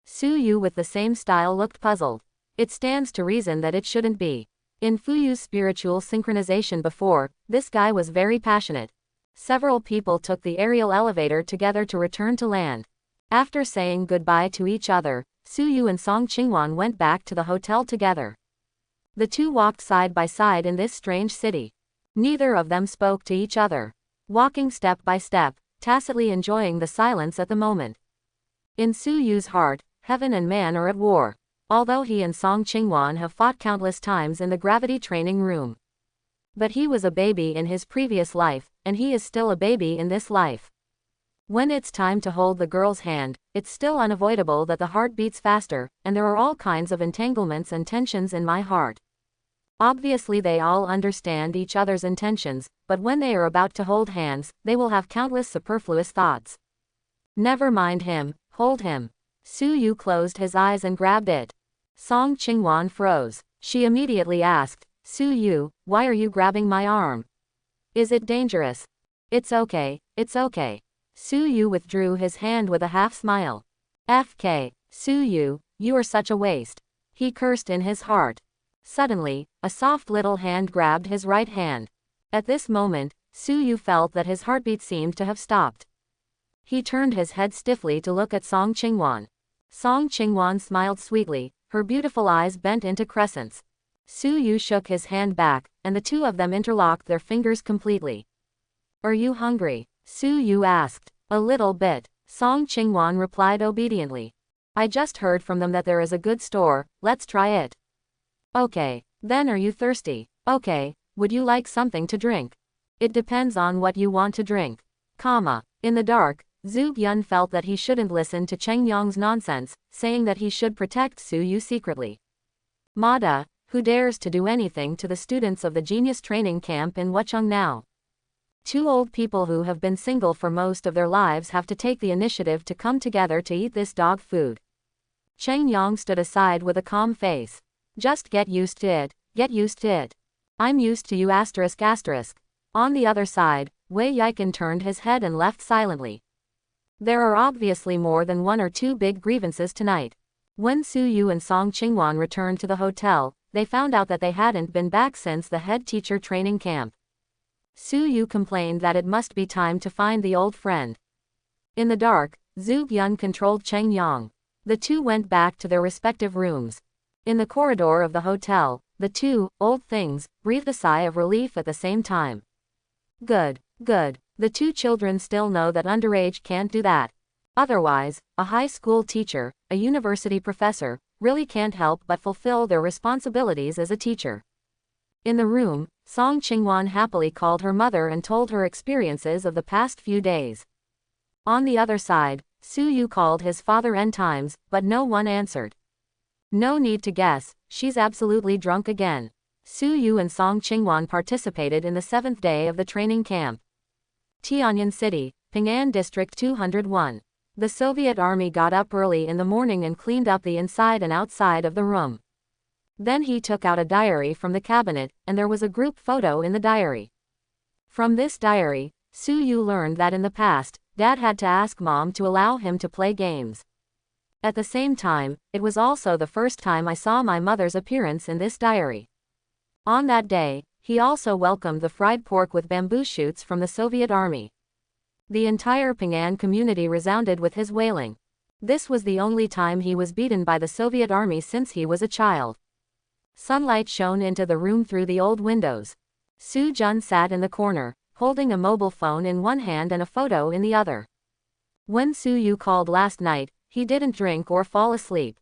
Su Yu with the same style looked puzzled. It stands to reason that it shouldn't be. In Fuyu's spiritual synchronization before, this guy was very passionate. Several people took the aerial elevator together to return to land. After saying goodbye to each other, Su Yu and Song Qinghuan went back to the hotel together. The 2 walked side by side in this strange city. Neither of them spoke to each other, walking step by step, tacitly enjoying the silence at the moment. In Su Yu's heart, heaven and man are at war, although he and Song Qinghuan have fought countless times in the gravity training room. But he was a baby in his previous life, and he is still a baby in this life. When it's time to hold the girl's hand, it's still unavoidable that the heart beats faster, and there are all kinds of entanglements and tensions in my heart. Obviously they all understand each other's intentions, but when they are about to hold hands, they will have countless superfluous thoughts. Never mind him, hold him. Su Yu closed his eyes and grabbed it. Song Qinghuan froze. She immediately asked, "Su Yu, why are you grabbing my arm? Is it dangerous?" It's okay. Su Yu withdrew his hand with a half-smile. "FK, Su Yu, you are such a waste," he cursed in his heart. Suddenly, a soft little hand grabbed his right hand. At this moment, Su Yu felt that his heartbeat seemed to have stopped. He turned his head stiffly to look at Song Qinghuan. Song Qinghuan smiled sweetly, her beautiful eyes bent into crescents. Su Yu shook his hand back, and the 2 of them interlocked their fingers completely. "Are you hungry?" Su Yu asked. "A little bit," Song Qinghuan replied obediently. "I just heard from them that there is a good store, let's try it." "Okay. Then are you thirsty?" "Okay. Would you like something to drink?" "It depends on what you want to drink." In the dark, Zhu Yun felt that he shouldn't listen to Cheng Yang's nonsense, saying that he should protect Su Yu secretly. Mada, who dares to do anything to the students of the genius training camp in Wucheng now? 2 old people who have been single for most of their lives have to take the initiative to come together to eat this dog food. Cheng Yang stood aside with a calm face. "Just get used to it. I'm used to you ****. On the other side, Wei Yiken turned his head and left silently. There are obviously more than one or two big grievances tonight. When Su Yu and Song Qingwan returned to the hotel, they found out that they hadn't been back since the head teacher training camp. Su Yu complained that it must be time to find the old friend. In the dark, Zhu Yun controlled Cheng Yang. The two went back to their respective rooms. In the corridor of the hotel, the two old things breathed a sigh of relief at the same time. Good, good. The two children still know that underage can't do that. Otherwise, a high school teacher, a university professor, really can't help but fulfill their responsibilities as a teacher. In the room, Song Qingwan happily called her mother and told her experiences of the past few days. On the other side, Su Yu called his father n times, but no one answered. No need to guess, she's absolutely drunk again. Su Yu and Song Qingwan participated in the 7th day of the training camp. Tianjin City, Ping'an District 201. The Soviet army got up early in the morning and cleaned up the inside and outside of the room. Then he took out a diary from the cabinet, and there was a group photo in the diary. From this diary, Su Yu learned that in the past, Dad had to ask Mom to allow him to play games. At the same time, it was also the first time I saw my mother's appearance in this diary. On that day, he also welcomed the fried pork with bamboo shoots from the Soviet army. The entire Ping'an community resounded with his wailing. This was the only time he was beaten by the Soviet army since he was a child. Sunlight shone into the room through the old windows. Su Jun sat in the corner, holding a mobile phone in one hand and a photo in the other. When Su Yu called last night, he didn't drink or fall asleep.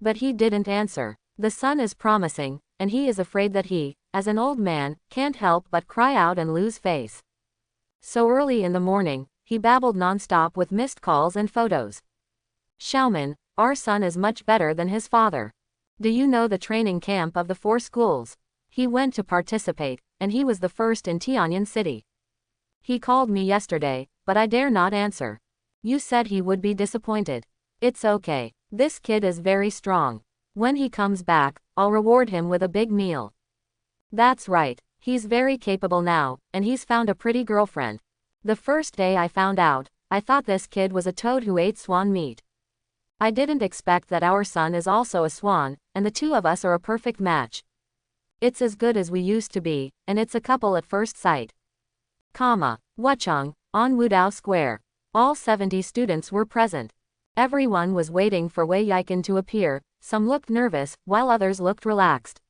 But he didn't answer. The sun is promising, and he is afraid that he, as an old man, can't help but cry out and lose face. So early in the morning, he babbled non-stop with missed calls and photos. Xiaoman, our son is much better than his father. Do you know the training camp of the 4 schools? He went to participate, and he was the first in Tianjin City. He called me yesterday, but I dare not answer. You said he would be disappointed. It's okay. This kid is very strong. When he comes back, I'll reward him with a big meal. That's right. He's very capable now, and he's found a pretty girlfriend. The first day I found out, I thought this kid was a toad who ate swan meat. I didn't expect that our son is also a swan, and the two of us are a perfect match. It's as good as we used to be, and it's a couple at first sight. Wuchang, on Wudao Square. All 70 students were present. Everyone was waiting for Wei Yiken to appear. Some looked nervous, while others looked relaxed.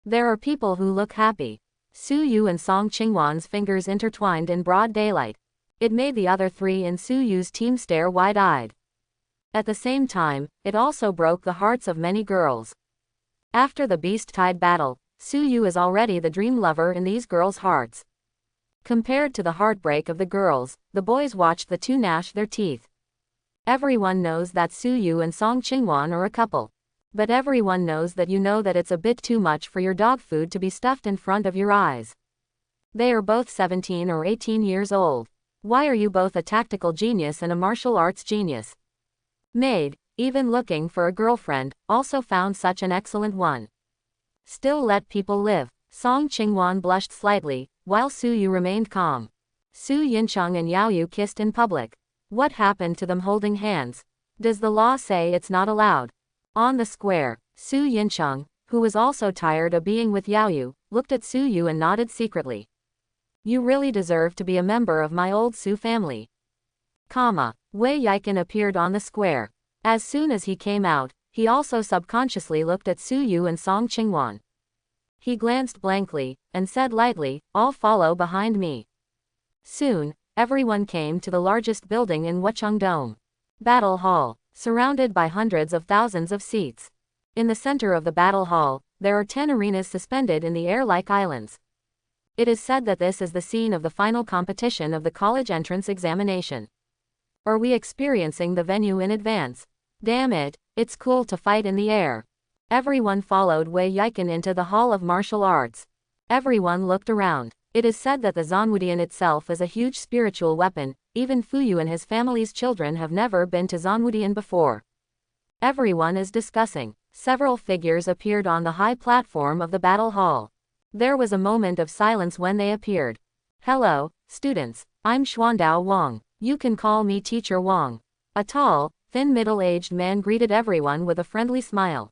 There are people who look happy. Su Yu and Song Qingwan's fingers intertwined in broad daylight. It made the other 3 in Su Yu's team stare wide-eyed. At the same time, it also broke the hearts of many girls. After the beast-tide battle, Su Yu is already the dream lover in these girls' hearts. Compared to the heartbreak of the girls, the boys watched the two gnash their teeth. Everyone knows that Su Yu and Song Qingwan are a couple. But everyone knows that it's a bit too much for your dog food to be stuffed in front of your eyes. They are both 17 or 18 years old. Why are you both a tactical genius and a martial arts genius? Maid, even looking for a girlfriend, also found such an excellent one. Still let people live. Song Qingwan blushed slightly, while Su Yu remained calm. Su Yincheng and Yao Yu kissed in public. What happened to them holding hands? Does the law say it's not allowed? On the square, Su Yincheng, who was also tired of being with Yao Yu, looked at Su Yu and nodded secretly. You really deserve to be a member of my old Su family. Wei Yiken appeared on the square. As soon as he came out, he also subconsciously looked at Su Yu and Song Qingwan. He glanced blankly, and said lightly, I'll follow behind me. Soon, everyone came to the largest building in Wuchang Dome. Battle Hall, surrounded by hundreds of thousands of seats. In the center of the battle hall, there are 10 arenas suspended in the air like islands. It is said that this is the scene of the final competition of the college entrance examination. Are we experiencing the venue in advance? Damn it, it's cool to fight in the air. Everyone followed Wei Yiken into the Hall of Martial Arts. Everyone looked around. It is said that the Zanwudian itself is a huge spiritual weapon. Even Fuyu and his family's children have never been to Zanwudian before. Everyone is discussing. Several figures appeared on the high platform of the battle hall. There was a moment of silence when they appeared. Hello, students. I'm Xuandao Wang. You can call me Teacher Wang. A tall, thin middle-aged man greeted everyone with a friendly smile.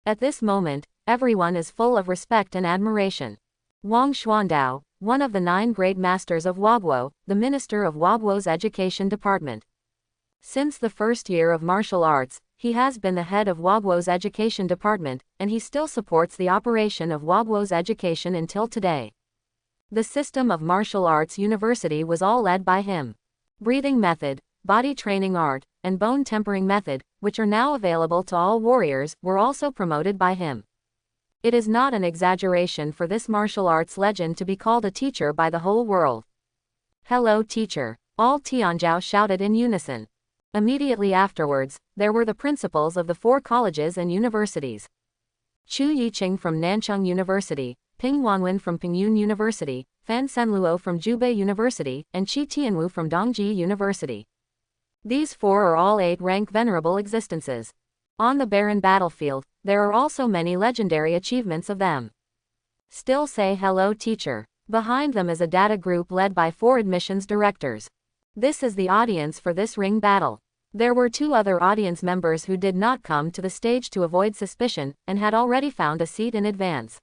At this moment, everyone is full of respect and admiration. Wang Xuandao, one of the 9 great masters of Huaguo, the minister of Huaguo's education department. Since the first year of martial arts, he has been the head of Huaguo's education department, and he still supports the operation of Huaguo's education until today. The system of martial arts university was all led by him. Breathing method, body training art, and bone tempering method, which are now available to all warriors, were also promoted by him. It is not an exaggeration for this martial arts legend to be called a teacher by the whole world. Hello teacher, all Tianzhou shouted in unison. Immediately afterwards, there were the principals of the 4 colleges and universities. Chu Yiqing from Nanchang University, Ping Wanwen from Pingyun University, Fan Senluo from Jubei University, and Qi Tianwu from Dongji University. These 4 are all 8-rank venerable existences. On the barren battlefield, there are also many legendary achievements of them. Still say hello teacher. Behind them is a data group led by 4 admissions directors. This is the audience for this ring battle. There were 2 other audience members who did not come to the stage to avoid suspicion, and had already found a seat in advance.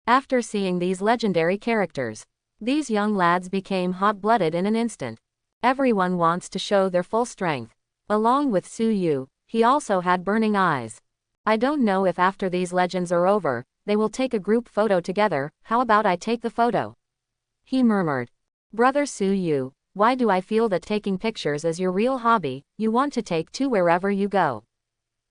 After seeing these legendary characters, these young lads became hot-blooded in an instant. Everyone wants to show their full strength. Along with Su Yu, he also had burning eyes. I don't know if after these legends are over, they will take a group photo together. How about I take the photo? He murmured. Brother Su Yu, why do I feel that taking pictures is your real hobby? You want to take 2 wherever you go?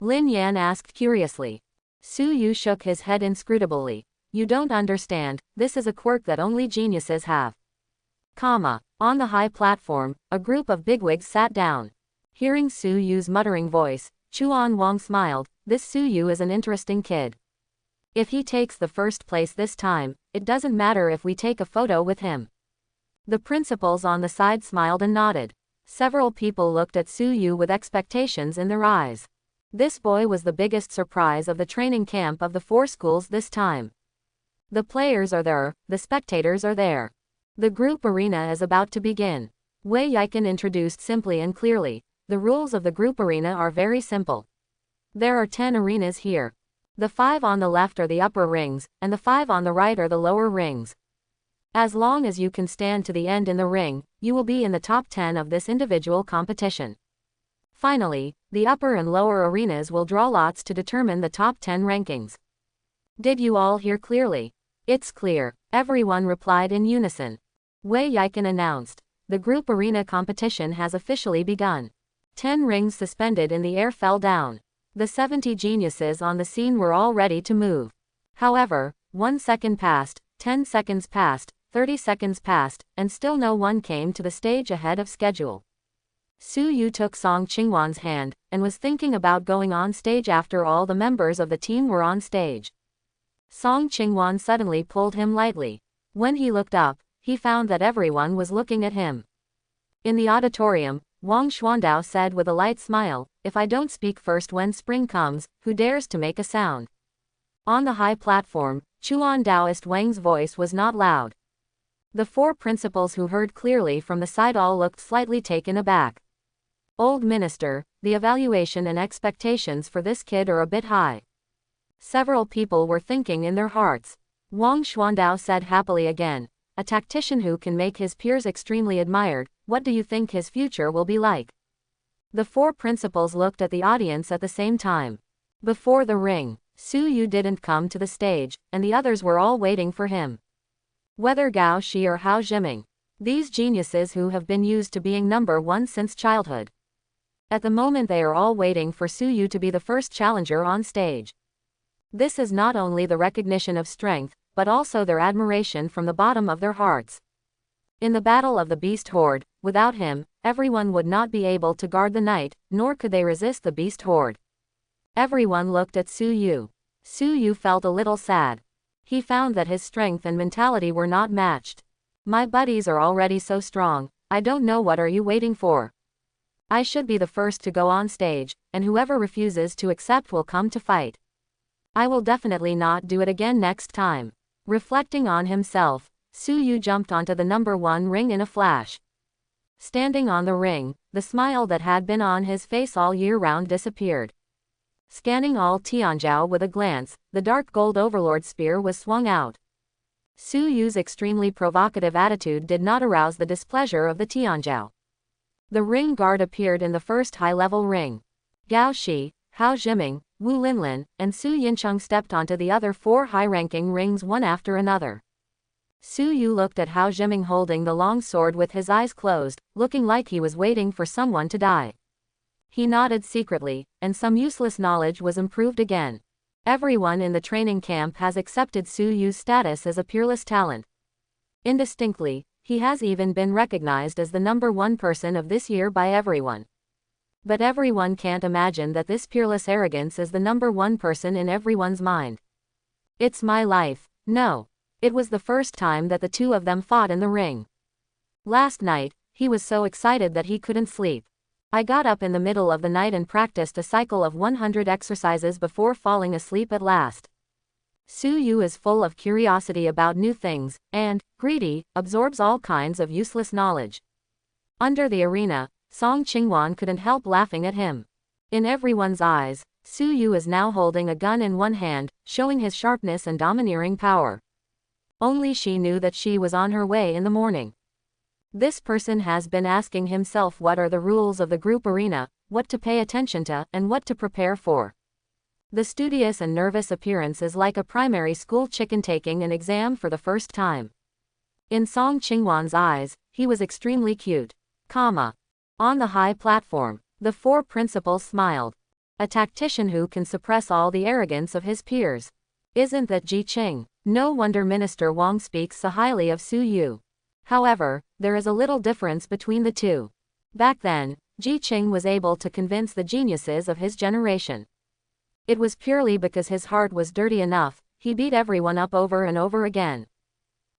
Lin Yan asked curiously. Su Yu shook his head inscrutably. You don't understand, this is a quirk that only geniuses have. On the high platform, a group of bigwigs sat down. Hearing Su Yu's muttering voice, Chuan Wang smiled. This Su Yu is an interesting kid. If he takes the first place this time, it doesn't matter if we take a photo with him. The principals on the side smiled and nodded. Several people looked at Su Yu with expectations in their eyes. This boy was the biggest surprise of the training camp of the 4 schools this time. The players are there, the spectators are there. The group arena is about to begin. Wei Yiken introduced simply and clearly. The rules of the group arena are very simple. There are 10 arenas here. The 5 on the left are the upper rings, and the 5 on the right are the lower rings. As long as you can stand to the end in the ring, you will be in the top 10 of this individual competition. Finally, the upper and lower arenas will draw lots to determine the top 10 rankings. Did you all hear clearly? It's clear, everyone replied in unison. Wei Yiken announced. The group arena competition has officially begun. 10 rings suspended in the air fell down. The 70 geniuses on the scene were all ready to move. However, 1 second passed, 10 seconds passed, 30 seconds passed, and still no one came to the stage ahead of schedule. Su Yu took Song Qingwan's hand, and was thinking about going on stage after all the members of the team were on stage. Song Qingwan suddenly pulled him lightly. When he looked up, he found that everyone was looking at him. In the auditorium, Wang Xuandao said with a light smile, if I don't speak first when spring comes, who dares to make a sound? On the high platform, Chuan Daoist Wang's voice was not loud. The 4 principals who heard clearly from the side all looked slightly taken aback. Old minister, the evaluation and expectations for this kid are a bit high. Several people were thinking in their hearts. Wang Xuandao said happily again, a tactician who can make his peers extremely admired, what do you think his future will be like? The 4 principals looked at the audience at the same time. Before the ring, Su Yu didn't come to the stage, and the others were all waiting for him. Whether Gao Shi or Hao Zhiming, these geniuses who have been used to being number 1 since childhood. At the moment they are all waiting for Su Yu to be the first challenger on stage. This is not only the recognition of strength, but also their admiration from the bottom of their hearts. In the battle of the beast horde, without him, everyone would not be able to guard the night, nor could they resist the beast horde. Everyone looked at Su Yu. Su Yu felt a little sad. He found that his strength and mentality were not matched. My buddies are already so strong, I don't know what are you waiting for. I should be the first to go on stage, and whoever refuses to accept will come to fight. I will definitely not do it again next time. Reflecting on himself, Su Yu jumped onto the number 1 ring in a flash. Standing on the ring, the smile that had been on his face all year round disappeared. Scanning all Tianzhou with a glance, the dark gold overlord spear was swung out. Su Yu's extremely provocative attitude did not arouse the displeasure of the Tianzhou. The ring guard appeared in the first high-level ring. Gao Shi, Hao Zhiming, Wu Linlin, and Su Yincheng stepped onto the other 4 high-ranking rings one after another. Su Yu looked at Hao Zhiming holding the long sword with his eyes closed, looking like he was waiting for someone to die. He nodded secretly, and some useless knowledge was improved again. Everyone in the training camp has accepted Su Yu's status as a peerless talent. Indistinctly, he has even been recognized as the #1 person of this year by everyone. But everyone can't imagine that this peerless arrogance is the #1 person in everyone's mind. It's my life. No. It was the first time that the two of them fought in the ring. Last night, he was so excited that he couldn't sleep. I got up in the middle of the night and practiced a cycle of 100 exercises before falling asleep at last. Su Yu is full of curiosity about new things, and, greedy, absorbs all kinds of useless knowledge. Under the arena, Song Qingwan couldn't help laughing at him. In everyone's eyes, Su Yu is now holding a gun in one hand, showing his sharpness and domineering power. Only she knew that she was on her way in the morning. This person has been asking himself what are the rules of the group arena, what to pay attention to, and what to prepare for. The studious and nervous appearance is like a primary school chicken taking an exam for the first time. In Song Qingwan's eyes, he was extremely cute. On the high platform, the 4 principals smiled. A tactician who can suppress all the arrogance of his peers. Isn't that Ji Qing? No wonder Minister Wang speaks so highly of Su Yu. However, there is a little difference between the two. Back then, Ji Qing was able to convince the geniuses of his generation. It was purely because his heart was dirty enough, he beat everyone up over and over again.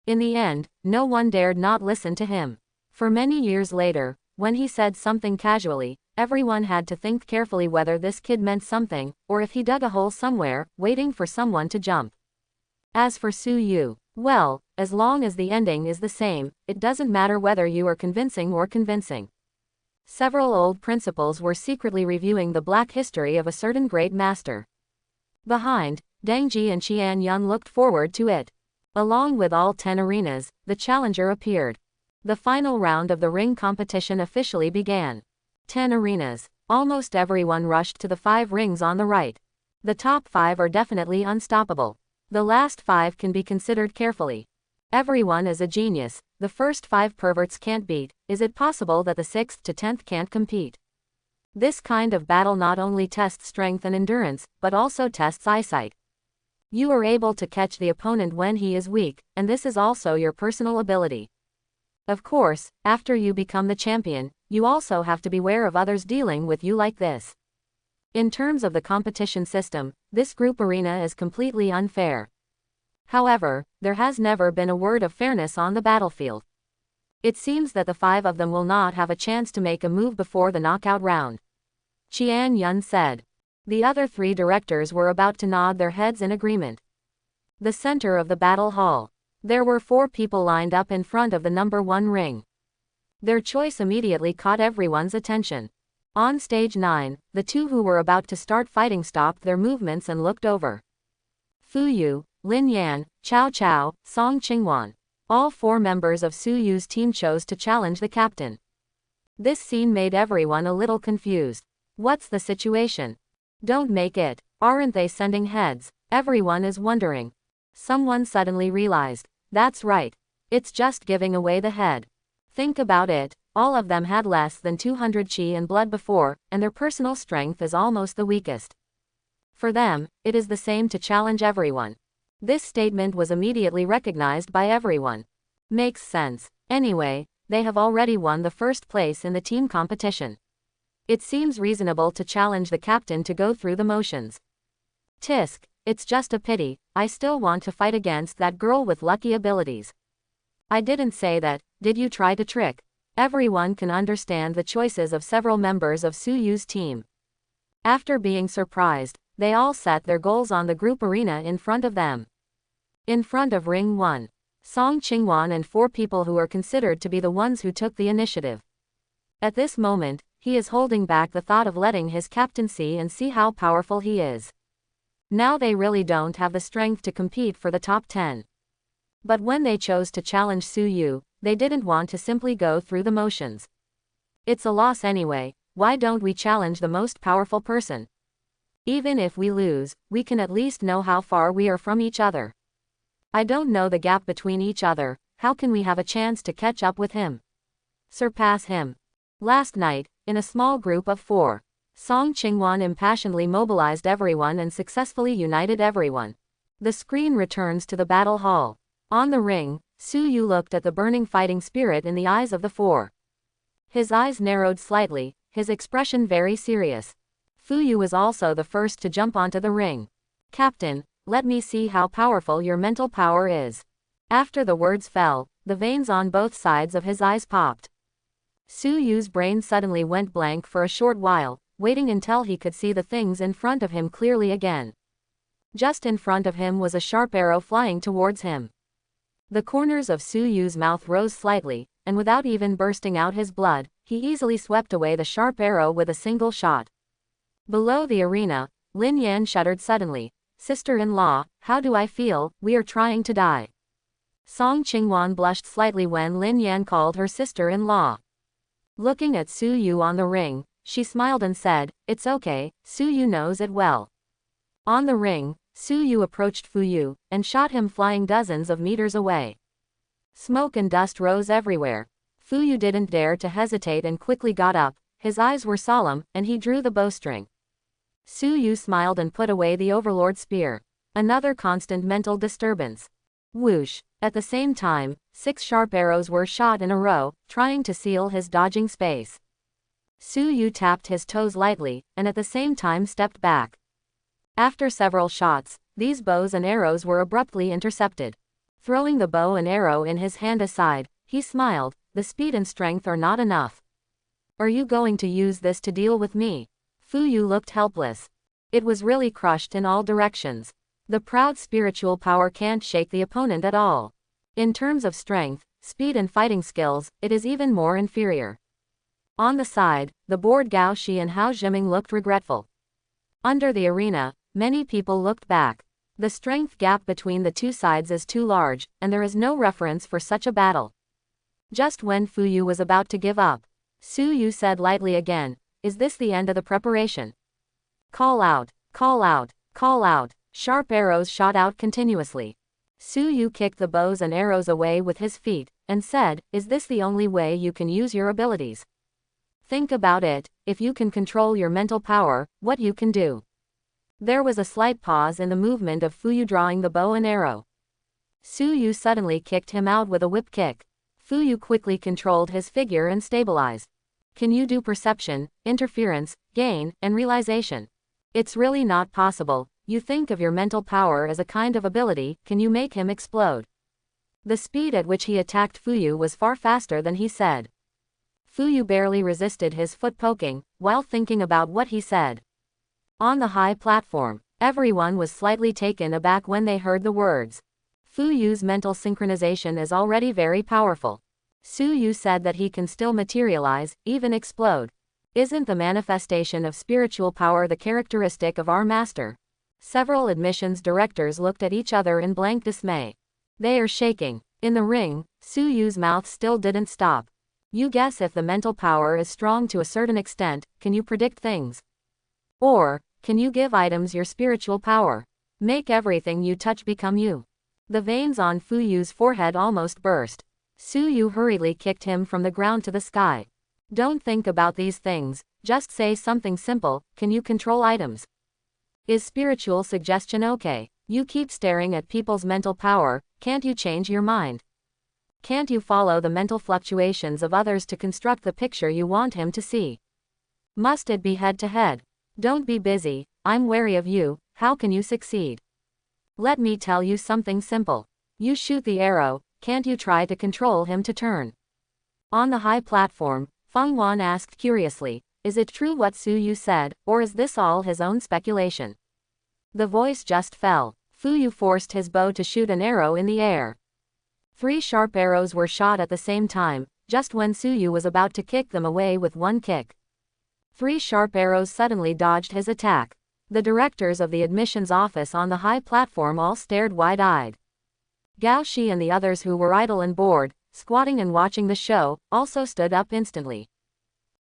In the end, no one dared not listen to him. For many years later, when he said something casually, everyone had to think carefully whether this kid meant something, or if he dug a hole somewhere, waiting for someone to jump. As for Su Yu, well, as long as the ending is the same, it doesn't matter whether you are convincing or convincing. Several old principals were secretly reviewing the black history of a certain great master. Behind, Deng Ji and Qian Yun looked forward to it. Along with all 10 arenas, the challenger appeared. The final round of the ring competition officially began. 10 arenas. Almost everyone rushed to the 5 rings on the right. The top 5 are definitely unstoppable. The last 5 can be considered carefully. Everyone is a genius. The first 5 perverts can't beat. Is it possible that the 6th to 10th can't compete? This kind of battle not only tests strength and endurance, but also tests eyesight. You are able to catch the opponent when he is weak, and this is also your personal ability. Of course, after you become the champion, you also have to beware of others dealing with you like this. In terms of the competition system, this group arena is completely unfair. However, there has never been a word of fairness on the battlefield. It seems that the 5 of them will not have a chance to make a move before the knockout round. Qian Yun said. The other 3 directors were about to nod their heads in agreement. The center of the battle hall. There were 4 people lined up in front of the #1 ring. Their choice immediately caught everyone's attention. On stage 9, the 2 who were about to start fighting stopped their movements and looked over. Fu Yu, Lin Yan, Chao Chao, Song Qingwan. All 4 members of Su Yu's team chose to challenge the captain. This scene made everyone a little confused. What's the situation? Don't make it. Aren't they sending heads? Everyone is wondering. Someone suddenly realized. That's right. It's just giving away the head. Think about it. All of them had less than 200 qi and blood before, and their personal strength is almost the weakest. For them, it is the same to challenge everyone. This statement was immediately recognized by everyone. Makes sense. Anyway, they have already won the first place in the team competition. It seems reasonable to challenge the captain to go through the motions. Tisk, it's just a pity, I still want to fight against that girl with lucky abilities. I didn't say that, did you try to trick? Everyone can understand the choices of several members of Su Yu's team. After being surprised, they all set their goals on the group arena in front of them. In front of Ring 1, Song Qingwan and 4 people who are considered to be the ones who took the initiative. At this moment, he is holding back the thought of letting his captain see and see how powerful he is. Now they really don't have the strength to compete for the top 10. But when they chose to challenge Su Yu, they didn't want to simply go through the motions. It's a loss anyway, why don't we challenge the most powerful person? Even if we lose, we can at least know how far we are from each other. I don't know the gap between each other, how can we have a chance to catch up with him? Surpass him. Last night, in a small group of 4, Song Qingwan impassionedly mobilized everyone and successfully united everyone. The screen returns to the battle hall. On the ring, Su Yu looked at the burning fighting spirit in the eyes of the 4. His eyes narrowed slightly, his expression very serious. Fu Yu was also the first to jump onto the ring. Captain, let me see how powerful your mental power is. After the words fell, the veins on both sides of his eyes popped. Su Yu's brain suddenly went blank for a short while, waiting until he could see the things in front of him clearly again. Just in front of him was a sharp arrow flying towards him. The corners of Su Yu's mouth rose slightly, and without even bursting out his blood, he easily swept away the sharp arrow with a single shot. Below the arena, Lin Yan shuddered suddenly. Sister-in-law, how do I feel? We are trying to die. Song Qingwan blushed slightly when Lin Yan called her sister-in-law. Looking at Su Yu on the ring, she smiled and said, "It's okay, Su Yu knows it well." On the ring, Su Yu approached Fu Yu, and shot him flying dozens of meters away. Smoke and dust rose everywhere. Fu Yu didn't dare to hesitate and quickly got up, his eyes were solemn, and he drew the bowstring. Su Yu smiled and put away the Overlord spear. Another constant mental disturbance. Whoosh! At the same time, 6 sharp arrows were shot in a row, trying to seal his dodging space. Su Yu tapped his toes lightly, and at the same time stepped back. After several shots, these bows and arrows were abruptly intercepted. Throwing the bow and arrow in his hand aside, he smiled, "The speed and strength are not enough. Are you going to use this to deal with me?" Fu Yu looked helpless. It was really crushed in all directions. The proud spiritual power can't shake the opponent at all. In terms of strength, speed and fighting skills, it is even more inferior. On the side, the bored Gao Shi and Hao Zhiming looked regretful. Under the arena, many people looked back. The strength gap between the two sides is too large, and there is no reference for such a battle. Just when Fu Yu was about to give up, Su Yu said lightly again, "Is this the end of the preparation? Call out, call out, call out." Sharp arrows shot out continuously. Su Yu kicked the bows and arrows away with his feet, and said, "Is this the only way you can use your abilities? Think about it, if you can control your mental power, what you can do." There was a slight pause in the movement of Fu Yu drawing the bow and arrow. Su Yu suddenly kicked him out with a whip kick. Fu Yu quickly controlled his figure and stabilized. Can you do perception, interference, gain, and realization? It's really not possible. You think of your mental power as a kind of ability, can you make him explode? The speed at which he attacked Fu Yu was far faster than he said. Fu Yu barely resisted his foot poking, while thinking about what he said. On the high platform, everyone was slightly taken aback when they heard the words. Fu Yu's mental synchronization is already very powerful. Su Yu said that he can still materialize, even explode. Isn't the manifestation of spiritual power the characteristic of our master? Several admissions directors looked at each other in blank dismay. They are shaking. In the ring, Su Yu's mouth still didn't stop. You guess if the mental power is strong to a certain extent, can you predict things? Or, can you give items your spiritual power? Make everything you touch become you. The veins on Fu Yu's forehead almost burst. Su Yu hurriedly kicked him from the ground to the sky. Don't think about these things, just say something simple, can you control items? Is spiritual suggestion okay? You keep staring at people's mental power, can't you change your mind? Can't you follow the mental fluctuations of others to construct the picture you want him to see? Must it be head to head? Don't be busy, I'm wary of you, how can you succeed? Let me tell you something simple. You shoot the arrow, can't you try to control him to turn? On the high platform, Feng Wan asked curiously, is it true what Su Yu said, or is this all his own speculation? The voice just fell. Fu Yu forced his bow to shoot an arrow in the air. 3 sharp arrows were shot at the same time, just when Su Yu was about to kick them away with one kick. 3 sharp arrows suddenly dodged his attack. The directors of the admissions office on the high platform all stared wide-eyed. Gao Shi and the others who were idle and bored, squatting and watching the show, also stood up instantly.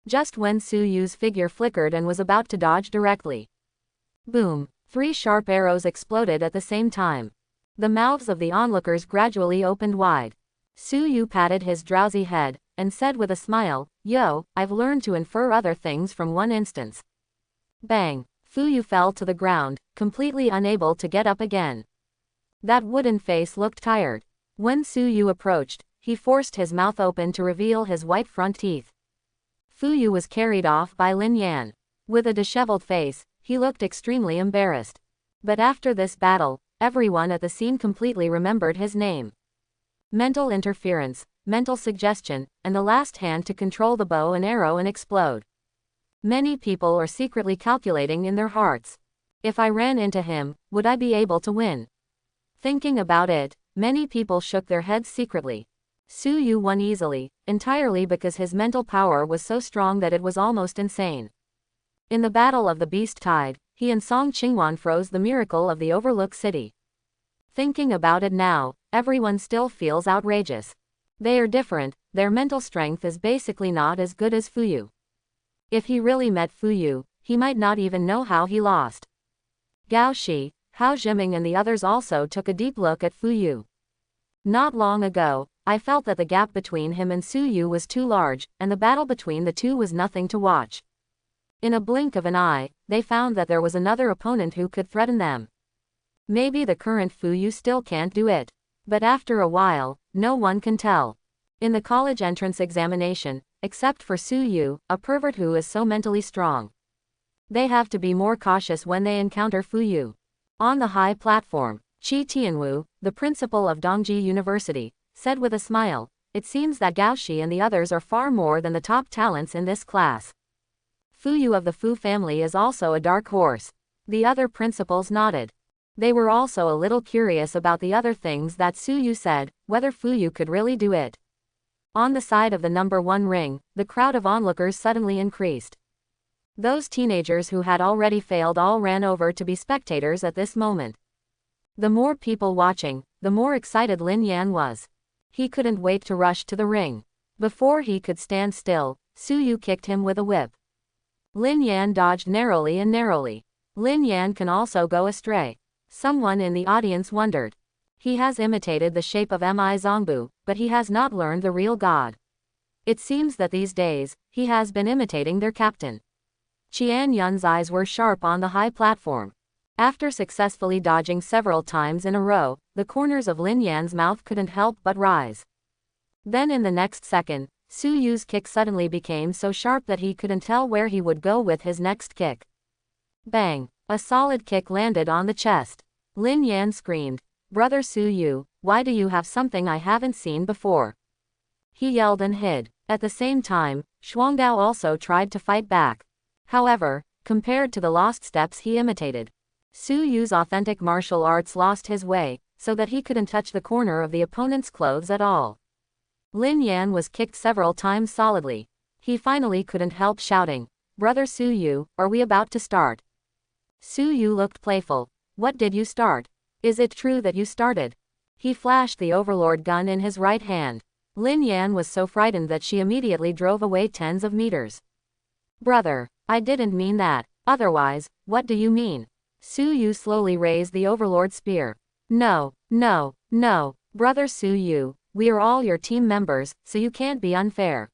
Just when Su Yu's figure flickered and was about to dodge directly. Boom! 3 sharp arrows exploded at the same time. The mouths of the onlookers gradually opened wide. Su Yu patted his drowsy head, and said with a smile, "Yo, I've learned to infer other things from one instance." Bang! Fu Yu fell to the ground, completely unable to get up again. That wooden face looked tired. When Su Yu approached, he forced his mouth open to reveal his white front teeth. Fu Yu was carried off by Lin Yan. With a disheveled face, he looked extremely embarrassed. But after this battle, everyone at the scene completely remembered his name. Mental interference, mental suggestion, and the last hand to control the bow and arrow and explode. Many people are secretly calculating in their hearts. If I ran into him, would I be able to win? Thinking about it, many people shook their heads secretly. Su Yu won easily, entirely because his mental power was so strong that it was almost insane. In the Battle of the Beast Tide, he and Song Qingwan froze the miracle of the Overlook City. Thinking about it now, everyone still feels outrageous. They are different, their mental strength is basically not as good as Fu Yu. If he really met Fu Yu, he might not even know how he lost. Gao Shi, Hao Zhiming and the others also took a deep look at Fu Yu. Not long ago, I felt that the gap between him and Su Yu was too large, and the battle between the two was nothing to watch. In a blink of an eye, they found that there was another opponent who could threaten them. Maybe the current Fu Yu still can't do it. But after a while, no one can tell. In the college entrance examination, except for Su Yu, a pervert who is so mentally strong. They have to be more cautious when they encounter Fu Yu. On the high platform, Qi Tianwu, the principal of Dongji University, said with a smile, "It seems that Gao Shi and the others are far more than the top talents in this class. Fu Yu of the Fu family is also a dark horse." The other principals nodded. They were also a little curious about the other things that Su Yu said, whether Fu Yu could really do it. On the side of the number 1 ring, the crowd of onlookers suddenly increased. Those teenagers who had already failed all ran over to be spectators at this moment. The more people watching, the more excited Lin Yan was. He couldn't wait to rush to the ring. Before he could stand still, Su Yu kicked him with a whip. Lin Yan dodged narrowly and narrowly. Lin Yan can also go astray. Someone in the audience wondered. He has imitated the shape of Mi Zongbu, but he has not learned the real god. It seems that these days, he has been imitating their captain. Qian Yun's eyes were sharp on the high platform. After successfully dodging several times in a row, the corners of Lin Yan's mouth couldn't help but rise. Then in the next second, Su Yu's kick suddenly became so sharp that he couldn't tell where he would go with his next kick. Bang! A solid kick landed on the chest. Lin Yan screamed, "Brother Su Yu, why do you have something I haven't seen before?" He yelled and hid. At the same time, Shuangdao also tried to fight back. However, compared to the lost steps he imitated, Su Yu's authentic martial arts lost his way, so that he couldn't touch the corner of the opponent's clothes at all. Lin Yan was kicked several times solidly. He finally couldn't help shouting, "Brother Su Yu, are we about to start?" Su Yu looked playful. "What did you start? Is it true that you started?" He flashed the overlord gun in his right hand. Lin Yan was so frightened that she immediately drove away tens of meters. "Brother, I didn't mean that. Otherwise, what do you mean?" Su Yu slowly raised the overlord spear. No, Brother Su Yu, we are all your team members, so you can't be unfair.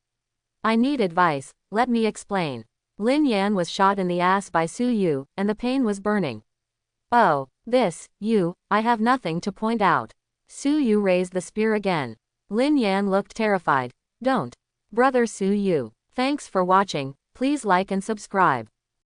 I need advice, let me explain." Lin Yan was shot in the ass by Su Yu, and the pain was burning. "Oh, I have nothing to point out." Su Yu raised the spear again. Lin Yan looked terrified. "Don't. Brother Su Yu. Thanks for watching, please like and subscribe."